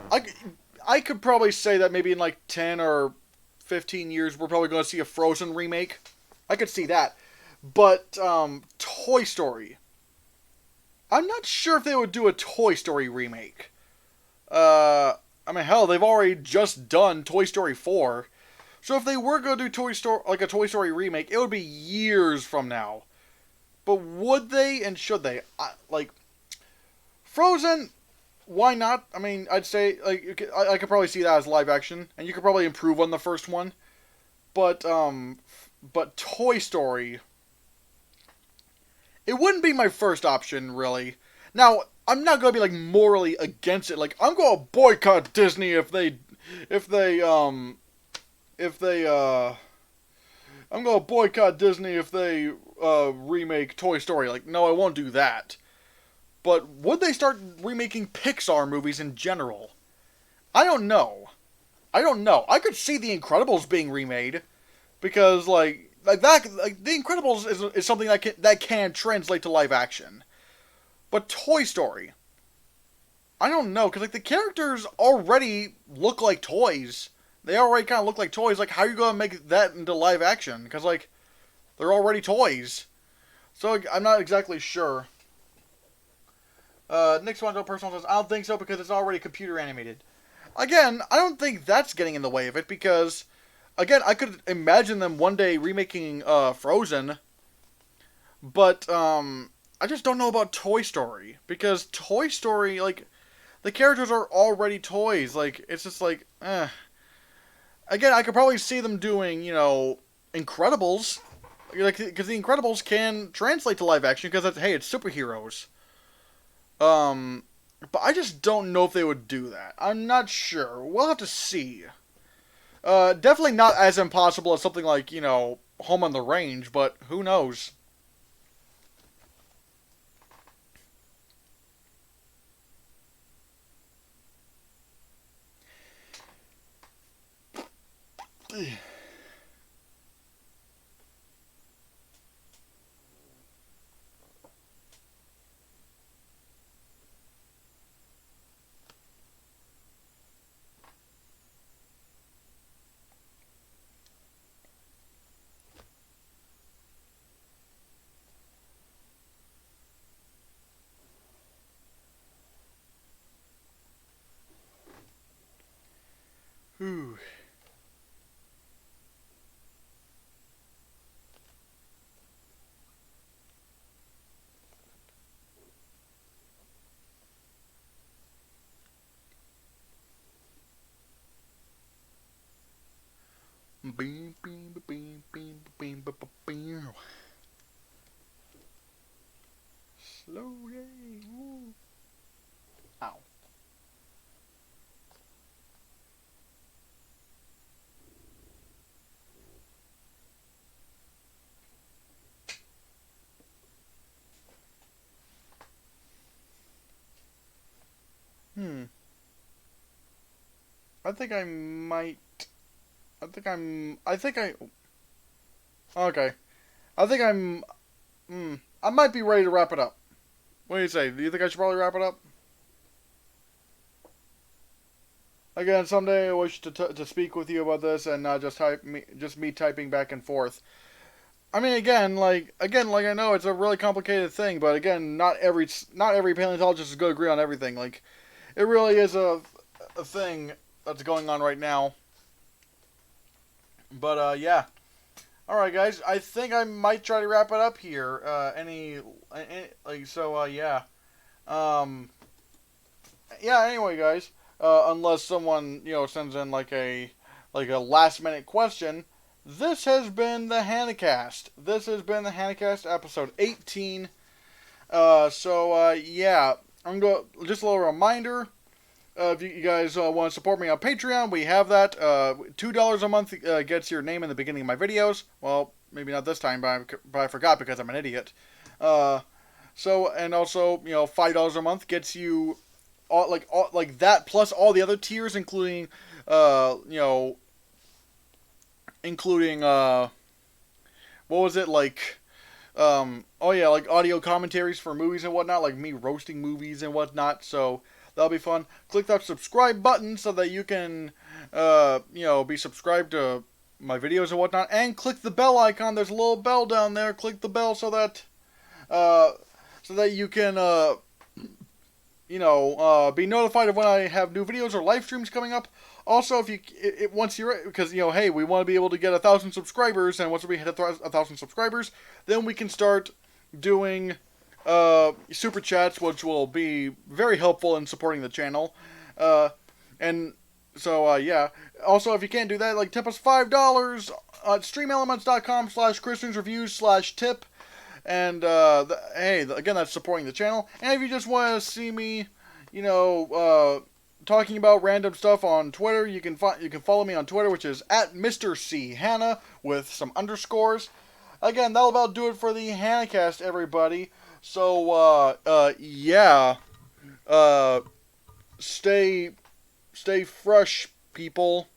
I could probably say that maybe in like 10 or 15 years, we're probably going to see a Frozen remake. I could see that. But, Toy Story. I'm not sure if they would do a Toy Story remake. I mean, hell, they've already just done Toy Story 4. So if they were going to do a Toy Story remake, it would be years from now. But would they and should they? Frozen, why not? I mean, I'd say I could probably see that as live action, and you could probably improve on the first one. But Toy Story, it wouldn't be my first option really. Now, I'm not gonna be like morally against it. Like I'm gonna boycott Disney if they if they I'm gonna boycott Disney if they remake Toy Story. Like, no, I won't do that. But would they start remaking Pixar movies in general? I don't know. I don't know. I could see The Incredibles being remade because like that The Incredibles is something that can translate to live action. But Toy Story, I don't know because like the characters already look like toys. They already kind of look like toys. Like, how are you going to make that into live action? Because, like, they're already toys. So, like, I'm not exactly sure. Nick Swanto Personal says, I don't think so because it's already computer animated. Again, I don't think that's getting in the way of it because, again, I could imagine them one day remaking Frozen. But, I just don't know about Toy Story. Because Toy Story, like, the characters are already toys. Like, it's just like, Again, I could probably see them doing, Incredibles. Like, because the Incredibles can translate to live action because, hey, it's superheroes. But I just don't know if they would do that. I'm not sure. We'll have to see. Definitely not as impossible as something like, Home on the Range, but who knows? Whew. Beep, beep, beep, beep. I think I might. I think I. Okay. I think I'm. I might be ready to wrap it up. What do you say? Do you think I should probably wrap it up? Again, someday I wish to speak with you about this and not just me typing back and forth. I mean, like I know it's a really complicated thing, but again, not every paleontologist is going to agree on everything. Like, it really is a thing that's going on right now. But yeah. All right, guys. I think I might try to wrap it up here. Yeah. Um, yeah. Anyway, guys. Unless someone sends in like a last minute question, this has been the Hannahcast. This has been the Hannahcast episode 18. Yeah. I'm going just a little reminder. If you guys want to support me on Patreon, we have that. $2 a month gets your name in the beginning of my videos. Well, maybe not this time, but I forgot because I'm an idiot. And also, $5 a month gets you all that plus all the other tiers, including what was it like? Like audio commentaries for movies and whatnot, like me roasting movies and whatnot. So that'll be fun. Click that subscribe button so that you can, be subscribed to my videos and whatnot. And click the bell icon. There's a little bell down there. Click the bell so that you can, be notified of when I have new videos or live streams coming up. Also, because hey, we want to be able to get 1,000 subscribers, and once we hit 1,000 subscribers, then we can start doing super chats, which will be very helpful in supporting the channel. Yeah. Also, if you can't do that, tip us $5 at streamelements.com/ChristiansReviews/tip. And again, that's supporting the channel. And if you just want to see me, talking about random stuff on Twitter, you can follow me on Twitter, which is at Mr. C Hannah with some underscores. Again, that'll about do it for the Hannahcast, everybody. So yeah, stay fresh, people.